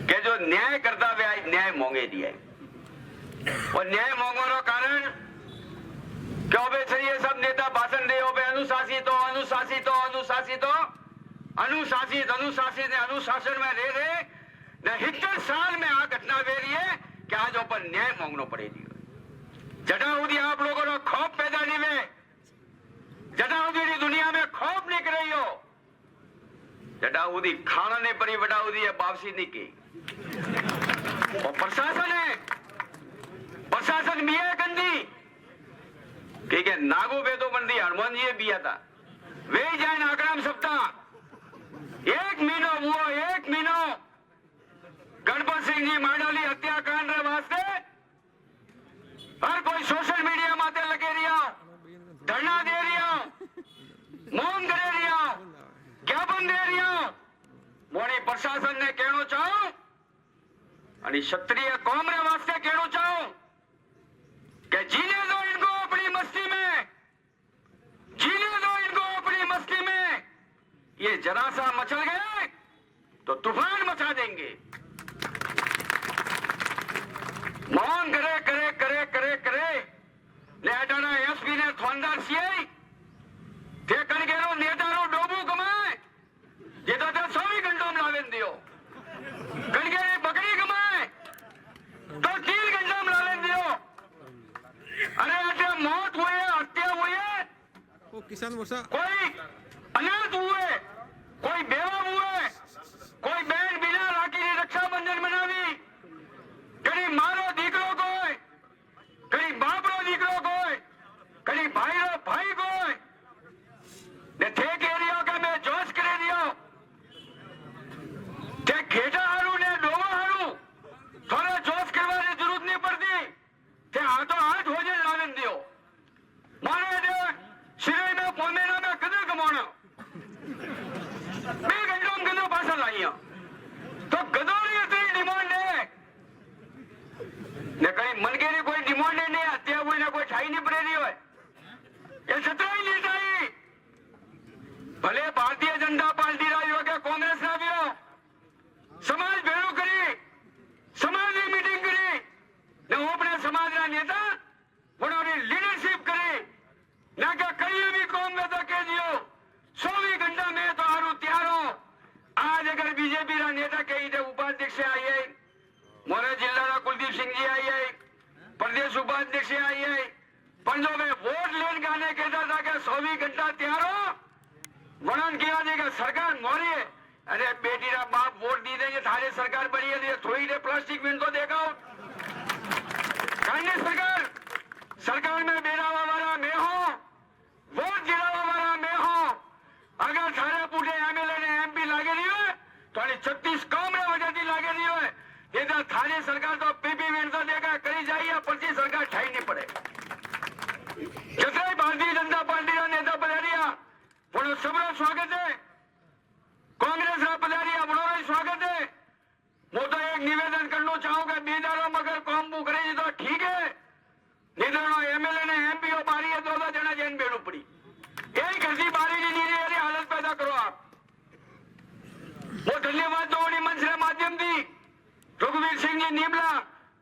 कि जो न्याय करता हुआ न्याय मोंगे दिया है। और न्याय मोंगो कारण क्यों बे सही ये सब नेता भाषण दे हो बे अनुशासित हो अनुशासित हो अनुशासित हो अनुशासित अनुशासित ने अनुशासन में रहे ने 70 साल में आ घटना वे रही है कि आज ऊपर न्याय मांगना पड़ेगी। जटाउदी आप लोगों ने खौफ पैदा नहीं हुए, जटाउदी दुनिया में खौफ नहीं कर रही हो, जटाउदी खाना नहीं पड़ी बटाउदी है वापसी नहीं की। और प्रशासन है, प्रशासन भी है गंदी, ठीक है। नागो बेदो बंदी हनुमान जी बिया था वे जाए नाकराम सप्ताह 1 महीना हुआ, 1 महीना गणपत सिंह जी मांडोली हत्याकांड रे वास्ते हर कोई सोशल मीडिया माते लगे रिया, धरना दे रिया, मौन करे रिया, ज्ञापन दे रिया। मोनी प्रशासन ने कहना चाहो और क्षत्रिय कौम रे वास्ते कहना चाहो कि जीने दो इनको अपनी मस्ती में, जीने दो इनको अपनी मस्ती में। ये जरा सा मचल गए तो तूफान मचा देंगे। मौन करे करे करे करे करे ले हटाना एसपी ने थोंदार सीआई ते कर गेलो नेतारो डोबू कमाए ये तो 24 घंटों में लावेन दियो कर गेले बकरी कमाए तो 3 घंटों में लावेन दियो। अरे अटे मौत हुए, हत्या हुई है, वो किसान मोर्चा कोई अनाथ हुए, कोई बेवा हुए, कोई बहन बिना राखी ने रक्षाबंधन मनावी, कहीं मारो दीकरो कोई, कहीं बापरो दीकरो कोई, कहीं भाईरो भाई कोई ने थे कह रियो कि मैं जोश करे रियो ते घेटा हारू ने डोवा हारू थोड़ा जोश करवाने जरूरत नहीं पड़ती ते हाथों हाथ हो जाए लावेन दियो। माने दे सिरे में पोमेना में कदर कमाना 2 घंटों में कदर पासा लाइया तो गदोरी इतनी डिमांड है ने कहीं मन के लिए कोई डिमांड नहीं, हत्या हुई ना कोई ठाई नहीं पड़े रही हो ये 17 ही नहीं चाहिए। भले भारतीय जनता पार्टी रही हो क्या कांग्रेस ना भी हो, समाज भेड़ो करी, समाज की मीटिंग करी ने वो अपने समाज का नेता उन्होंने लीडरशिप करी ना क्या कहीं भी कौम में तो कह दियो 24 घंटा में तो हारू तैयार हो। आज अगर बीजेपी का नेता कही थे उपाध्यक्ष आई है, मोरे जिला का कुलदीप सिंह जी आई है, प्रदेश उपाध्यक्ष आई है, पंजों में वोट लेने गाने कहता था कि 24 घंटा तैयार हो वर्णन किया जाएगा सरकार मोरी है। अरे बेटी रा बाप वोट दी देंगे थारे सरकार बनी है थोड़ी देर प्लास्टिक में तो देखा सरकार सरकार में बेरावा वाला मैं हो, वोट गिरावा वाला मैं हो। अगर थारे पूरे एमएलए ने एमपी लागे नहीं हो तो 36 कौम ने वजह थी लागे नहीं हो ये तो थारी सरकार तो पीपी में तो देखा करी जाइए पर्ची सरकार ठाई नहीं पड़े। जितने भारतीय जनता पार्टी का नेता पधारिया बड़ो सबरो स्वागत है, कांग्रेस का पधारिया बड़ो स्वागत है। वो तो एक निवेदन करना चाहूंगा बेदारो मगर कौम करेगी तो ठीक है, निधनो एमएलए ने एमपी हो बारी है 2 जना जैन बेड़ू पड़ी यही करती बारी की नीरी हालत पैदा करो आप। वो धन्यवाद दो मंच के माध्यम थी रघुवीर सिंह जी नीमला,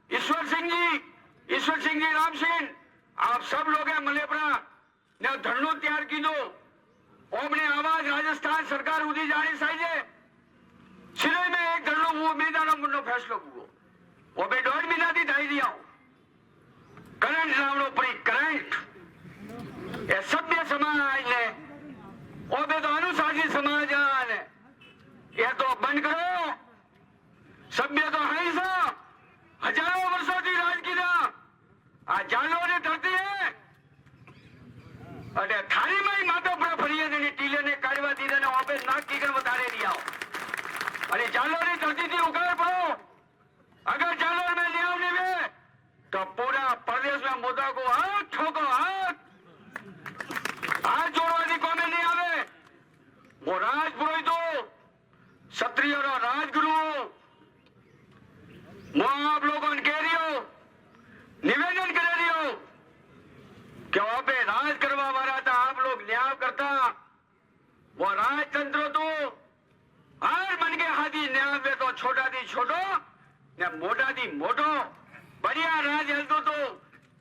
ईश्वर सिंह जी राम सिंह आप सब लोग हैं मलेपरा ने धरनो तैयार की दो अपनी आवाज राजस्थान सरकार उदी जानी चाहिए। सिरे में एक धरनो हुआ मैदानों मुन्नो फैसलो हुआ वो भी 1.5 महीना थी ढाई दिया करंट लावनो पड़ी करंट ये सभ्य समाज ने वो भी तो अनुशासित समाज ने ये तो बंद करो। सभ्य तो है सा हजारों वर्षों की राज की ना आज जानो ने धरती है अरे थारी में ही माता पर फरिए ने टीले ने काढ़वा दी ने वहां पे नाक की कर बता रहे दिया अरे जालोर ने धरती थी उगाड़ पड़ो। अगर जालोर में लिया नहीं वे तो पूरा प्रदेश में मुद्दा को हाथ ठोको हाथ जोड़वादी कौन नहीं आवे वो राज पुरोहितों क्षत्रिय और राजगुरु मैं आप लोगों ने कह रही हो निवेदन कर रही हो कि वहां पे राज करवा वाला था आप लोग न्याय करता वो राजतंत्र तो हर मन के हाथी न्याय में तो छोटा दी छोटो ने मोटा दी मोटो बढ़िया राज हलतो तो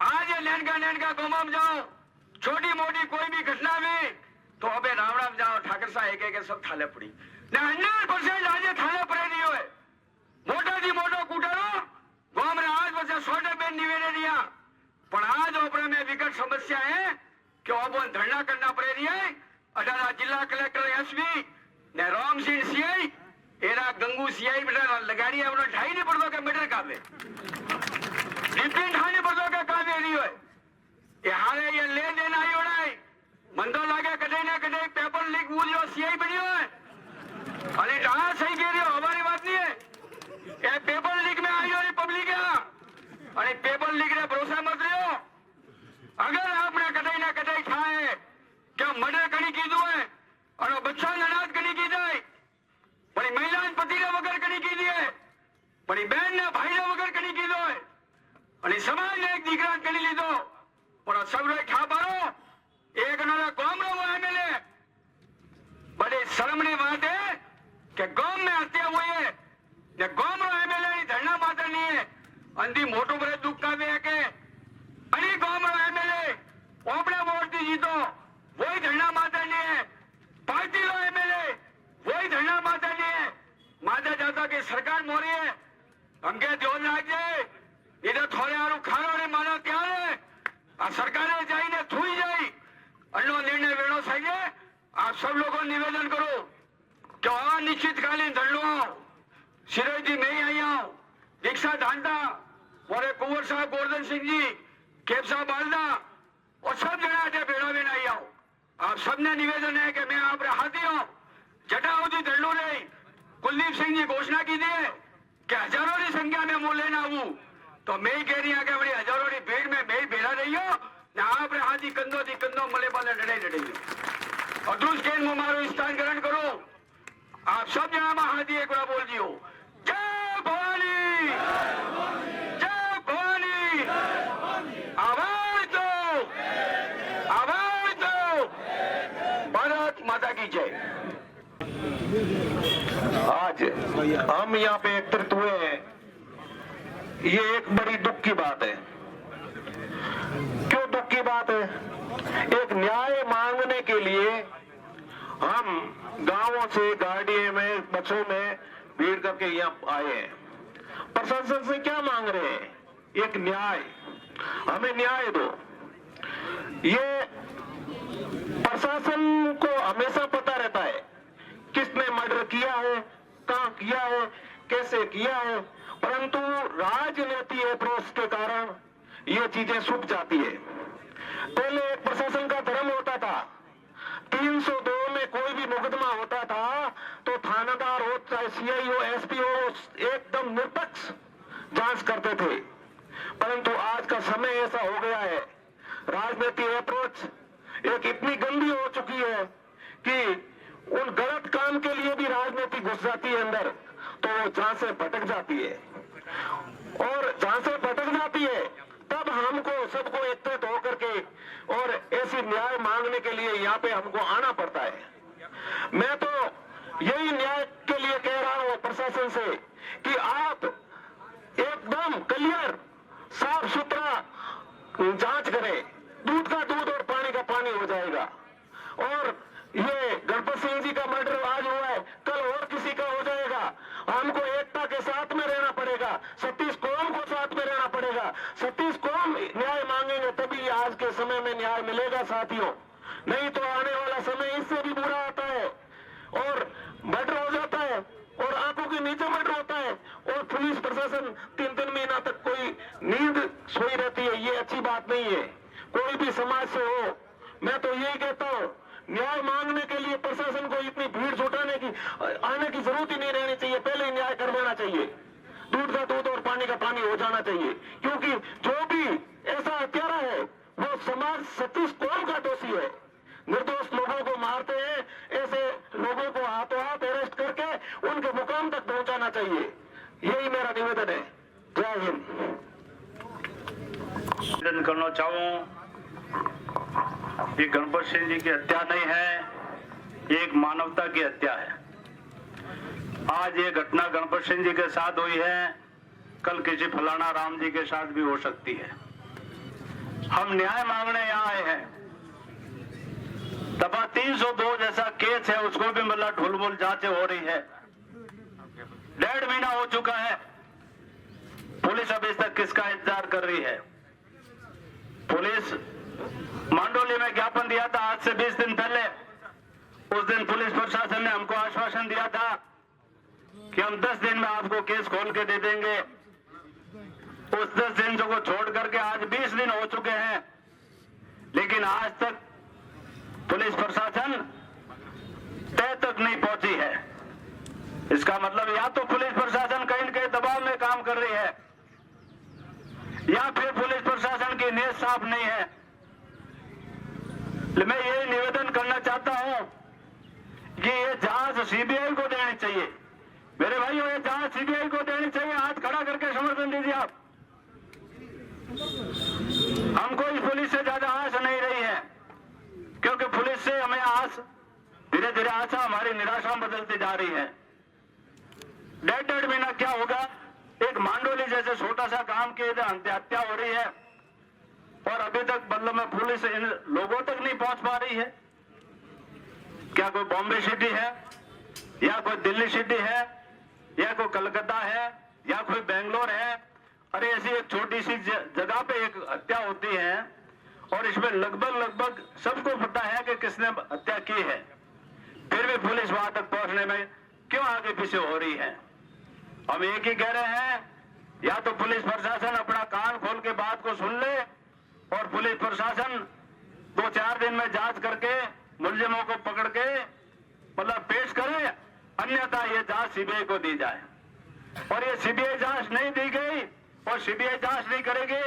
आज लैंड का गमाम जाओ छोटी मोटी कोई भी घटना हुई तो अबे राम राम जाओ ठाकर साहब एक सब थाले पड़ी ने 100% आज थाले पड़े नहीं हुए मोटा थी मोटो कूटारो गांव में आज बचे 100 बेन निवेदन दिया पर आज ओपरे में विकट समस्या है कि ओपन धरना करना पड़े रही है 18 जिला कलेक्टर एसपी ने Ram Singh CI era Gangu CI बेटा लगाड़ी है उन्होंने ढाई नहीं पड़ता के मीटर कावे रिपीट हानि पड़ता के कावे रही है ये हारे ये ले देन आई होना है मन तो लागे कदे ना कदे पेपर लीक वो जो सीआई बनी है अरे कहाँ सही कह रही हो हमारी बात नहीं है ये पेपर लीक में आई हो पब्लिक है अरे पेपर लीक ने भरोसा मत लियो अगर आपने कदे ना कदे खाए क्या मर्डर करी की दो है और बच्चा अनाथ करी की जाए बड़ी महिला पति ने वगैरह करी की दी है बड़ी बहन ने भाई ने वगैरह करी की दो है और समाज ने एक दीकरा करी ली दो और सब लोग खा पारो एक ना गांव में वो एमएलए बड़ी शर्मनी बात है कि गांव में हत्या हुई है ने गांव में एमएलए धरना मात्र नहीं है अंधी मोटो बड़े दुख का भी है कि अरे गांव में एमएलए अपने वोट दी जीतो वही धरना मात्र नहीं है पार्टी लो एमएलए वही धरना मात्र नहीं है माता जाता की सरकार मोरी है हमके ध्यान राखजे इधर थोड़े आरू खानो ने मानो क्या है आ सरकारे जाइए थूई जाई अन्नो निर्णय वेणो चाहिए आप सब लोगों निवेदन करो कि अनिश्चितकालीन धरनो सिरोज जी मैं आई हूं दीक्षा ढांडा और कुंवर साहब गोवर्धन सिंह जी केप साहब बालदा और सब जना अटे भेड़ा में आई हूं आप सबने निवेदन है कि मैं आप हाथी हूं जटावती धरनो रही कुलदीप सिंह जी घोषणा की दी कि हजारों की संख्या में मुंह लेना आऊ तो मैं ही कह रही हूं कि बड़ी हजारों की भीड़ में मैं भेड़ा रही हूं आप हाथी कंधो मले पाले लड़ाई लड़ी और दूसरे को मारो स्थान ग्रहण करो आप सब जना में हाथी एक बार बोल दियो जय भवानी जय भवानी आवाज दो भारत माता की जय। आज हम यहाँ पे एकत्रित हुए हैं ये एक बड़ी दुख की बात है। क्यों दुख की बात है? एक न्याय मांगने के लिए हम गांवों से गाड़ियों में बसों में भीड़ करके यहाँ आए हैं। प्रशासन से क्या मांग रहे हैं? एक न्याय, हमें न्याय दो। ये प्रशासन को हमेशा पता रहता है किसने मर्डर किया है, कहां किया है, कैसे किया है, परंतु राजनीति अप्रोच के कारण ये चीजें छुप जाती है। पहले एक प्रशासन का धर्म होता था, 302 में कोई भी मुकदमा होता था तो थानादार हो चाहे सीआई हो एसपी हो एकदम निष्पक्ष जांच करते थे, परंतु आज का समय ऐसा हो गया है, राजनीति अप्रोच एक इतनी गंदी हो चुकी है कि उन गलत काम के लिए भी राजनीति घुस जाती है अंदर, तो वो जहां से भटक जाती है और जहां से भटक जाती है तब हमको सबको एकत्रित होकर के और ऐसी न्याय मांगने के लिए यहाँ पे हमको आना पड़ता है। मैं तो यही न्याय के लिए कह रहा हूँ प्रशासन से कि आप एकदम क्लियर साफ सुथरा जांच करें, दूध का दूध और पानी का पानी हो जाएगा। और ये गणपत सिंह जी का मर्डर आज हुआ है, कल और किसी का हो जाएगा। हमको एकता के साथ में रहना पड़ेगा, सतीश कौम को साथ में रहना पड़ेगा। सतीश कौम न्याय मांगेंगे तभी आज के समय में न्याय मिलेगा साथियों, नहीं तो आने वाला समय इससे भी बुरा आता है और मर्डर हो जाता है और आंखों के नीचे मर्डर होता है और पुलिस प्रशासन 3-3 महीना तक कोई नींद सोई रहती है। ये अच्छी बात नहीं है, कोई भी समाज से हो। मैं तो यही कहता हूँ न्याय मांगने के लिए प्रशासन को इतनी भीड़ जुटाने की आने की जरूरत ही नहीं रहनी चाहिए, पहले ही न्याय करवाना चाहिए, दूध का दूध और पानी का पानी हो जाना चाहिए। क्योंकि जो भी ऐसा हत्यारा है वो समाज सतीश कौम का दोषी है, निर्दोष लोगों को मारते हैं, ऐसे लोगों को हाथों हाथ अरेस्ट करके उनके मुकाम तक पहुंचाना चाहिए। यही मेरा निवेदन है। जय हिंद। निवेदन करना चाहूं, ये गणपत सिंह जी की हत्या नहीं है, ये एक मानवता की हत्या है। आज ये घटना गणपत सिंह जी के साथ हुई है, कल किसी फलाना राम जी के साथ भी हो सकती है। हम न्याय मांगने यहाँ आए हैं दफा 302 जैसा केस है, उसको भी मतलब ढुलमुल जांचें हो रही है। 1.5 महीना हो चुका है, पुलिस अभी तक किसका इंतजार कर रही है? पुलिस मांडोली में ज्ञापन दिया था आज से 20 दिन पहले। उस दिन पुलिस प्रशासन ने हमको आश्वासन दिया था कि हम 10 दिन में आपको केस खोल के दे देंगे। उस 10 दिन को छोड़ करके आज 20 दिन हो चुके हैं, लेकिन आज तक पुलिस प्रशासन तय तक नहीं पहुंची है। इसका मतलब या तो पुलिस प्रशासन कहीं न कहीं दबाव में काम कर रही है, या फिर पुलिस प्रशासन की नीयत साफ नहीं है। मैं यही निवेदन करना चाहता हूं कि ये जांच सीबीआई को देनी चाहिए। मेरे भाइयों, ये जांच सीबीआई को देनी चाहिए। हाथ खड़ा करके समर्थन दीजिए आप। हमको इस पुलिस से ज्यादा आस नहीं रही है, क्योंकि पुलिस से हमें आस, धीरे धीरे आशा हमारी निराशा में बदलती जा रही है। 1.5 महीना क्या होगा, एक मांडोली जैसे छोटा सा काम की हत्या हो रही है और अभी तक मतलब में पुलिस इन लोगों तक नहीं पहुंच पा रही है। क्या कोई बॉम्बे सिटी है, या कोई दिल्ली सिटी है, या कोई कलकत्ता है, या कोई बेंगलोर है? अरे ऐसी एक छोटी सी जगह पे एक हत्या होती है और इसमें लगभग सबको पता है कि किसने हत्या की है, फिर भी पुलिस वहां तक पहुंचने में क्यों आगे पीछे हो रही है? हम एक ही कह रहे हैं, या तो पुलिस प्रशासन अपना कान खोल के बात को सुन ले और पुलिस प्रशासन 2-4 दिन में जांच करके मुलजिमों को पकड़ के मतलब पेश करे, अन्यथा ये जांच सीबीआई को दी जाए। और ये सीबीआई जांच नहीं दी गई और सीबीआई जांच नहीं करेगी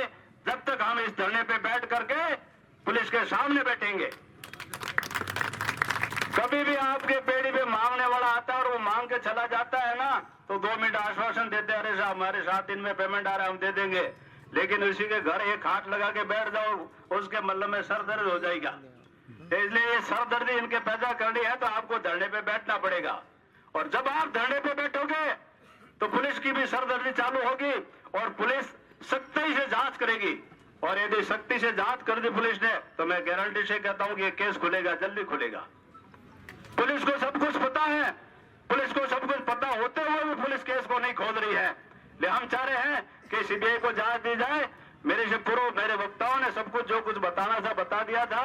जब तक हम इस धरने पे बैठ करके पुलिस के सामने बैठेंगे। कभी भी आपके पेड़ी पे मांगने वाला आता है और वो मांग के चला जाता है ना, तो 2 मिनट आश्वासन देते हैं, अरे साहब हमारे 7 दिन में पेमेंट आ रहा है, हम दे देंगे। लेकिन उसी के घर एक हाथ लगा के बैठ जाओ, उसके मतलब में सर दर्द हो जाएगा। इसलिए ये सर दर्दी इनके पैदा करनी है तो आपको धरने पे बैठना पड़ेगा। और जब आप धरने पे बैठोगे तो पुलिस की भी सरदर्दी चालू होगी और पुलिस सख्ती से जांच करेगी। और यदि सख्ती से जांच कर दी पुलिस ने तो मैं गारंटी से कहता हूं कि ये केस खुलेगा, जल्दी खुलेगा। पुलिस को सब कुछ पता है, पुलिस को सब कुछ पता होते हुए भी पुलिस केस को नहीं खोल रही है। ले हम चाह रहे हैं कि सीबीआई को जांच दी जाए। मेरे वक्ताओं ने सब कुछ जो कुछ बताना था बता दिया था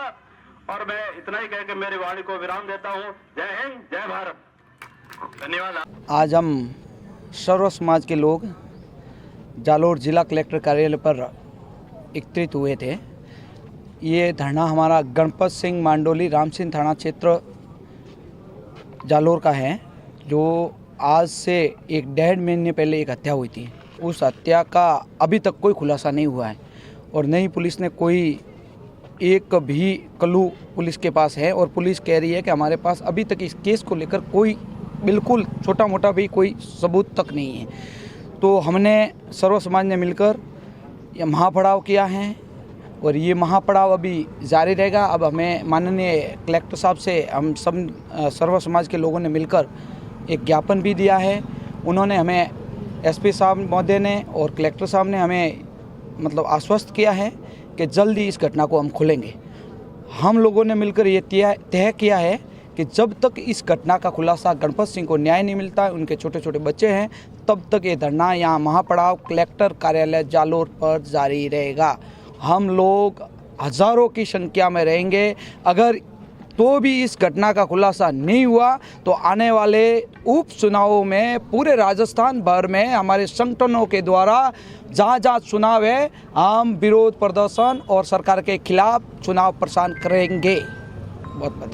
और मैं इतना ही कह के मेरी वाणी को विराम देता हूं। जय हिंद, जय भारत, धन्यवाद। आज हम सर्व समाज के लोग जालोर जिला कलेक्टर कार्यालय पर एकत्रित हुए थे। ये धरना हमारा गणपत सिंह मांडोली रामसिंह थाना क्षेत्र जालोर का है, जो आज से 1.5 महीने पहले एक हत्या हुई थी। उस हत्या का अभी तक कोई खुलासा नहीं हुआ है और नहीं पुलिस ने कोई एक भी क्लू पुलिस के पास है। और पुलिस कह रही है कि हमारे पास अभी तक इस केस को लेकर कोई बिल्कुल छोटा मोटा भी कोई सबूत तक नहीं है। तो हमने सर्व समाज ने मिलकर यह महापड़ाव किया है और ये महापड़ाव अभी जारी रहेगा। अब हमें माननीय कलेक्टर साहब से हम सब सर्व समाज के लोगों ने मिलकर एक ज्ञापन भी दिया है। उन्होंने हमें एसपी साहब महोदय ने और कलेक्टर साहब ने हमें मतलब आश्वस्त किया है कि जल्दी इस घटना को हम खोलेंगे। हम लोगों ने मिलकर ये तय किया है कि जब तक इस घटना का खुलासा गणपत सिंह को न्याय नहीं मिलता, उनके छोटे छोटे बच्चे हैं, तब तक ये धरना यहाँ महापड़ाव कलेक्टर कार्यालय जालोर पर जारी रहेगा। हम लोग हज़ारों की संख्या में रहेंगे। अगर तो भी इस घटना का खुलासा नहीं हुआ तो आने वाले उपचुनावों में पूरे राजस्थान भर में हमारे संगठनों के द्वारा जहाँ जहाँ चुनाव है हम विरोध प्रदर्शन और सरकार के खिलाफ चुनाव प्रसार करेंगे। बहुत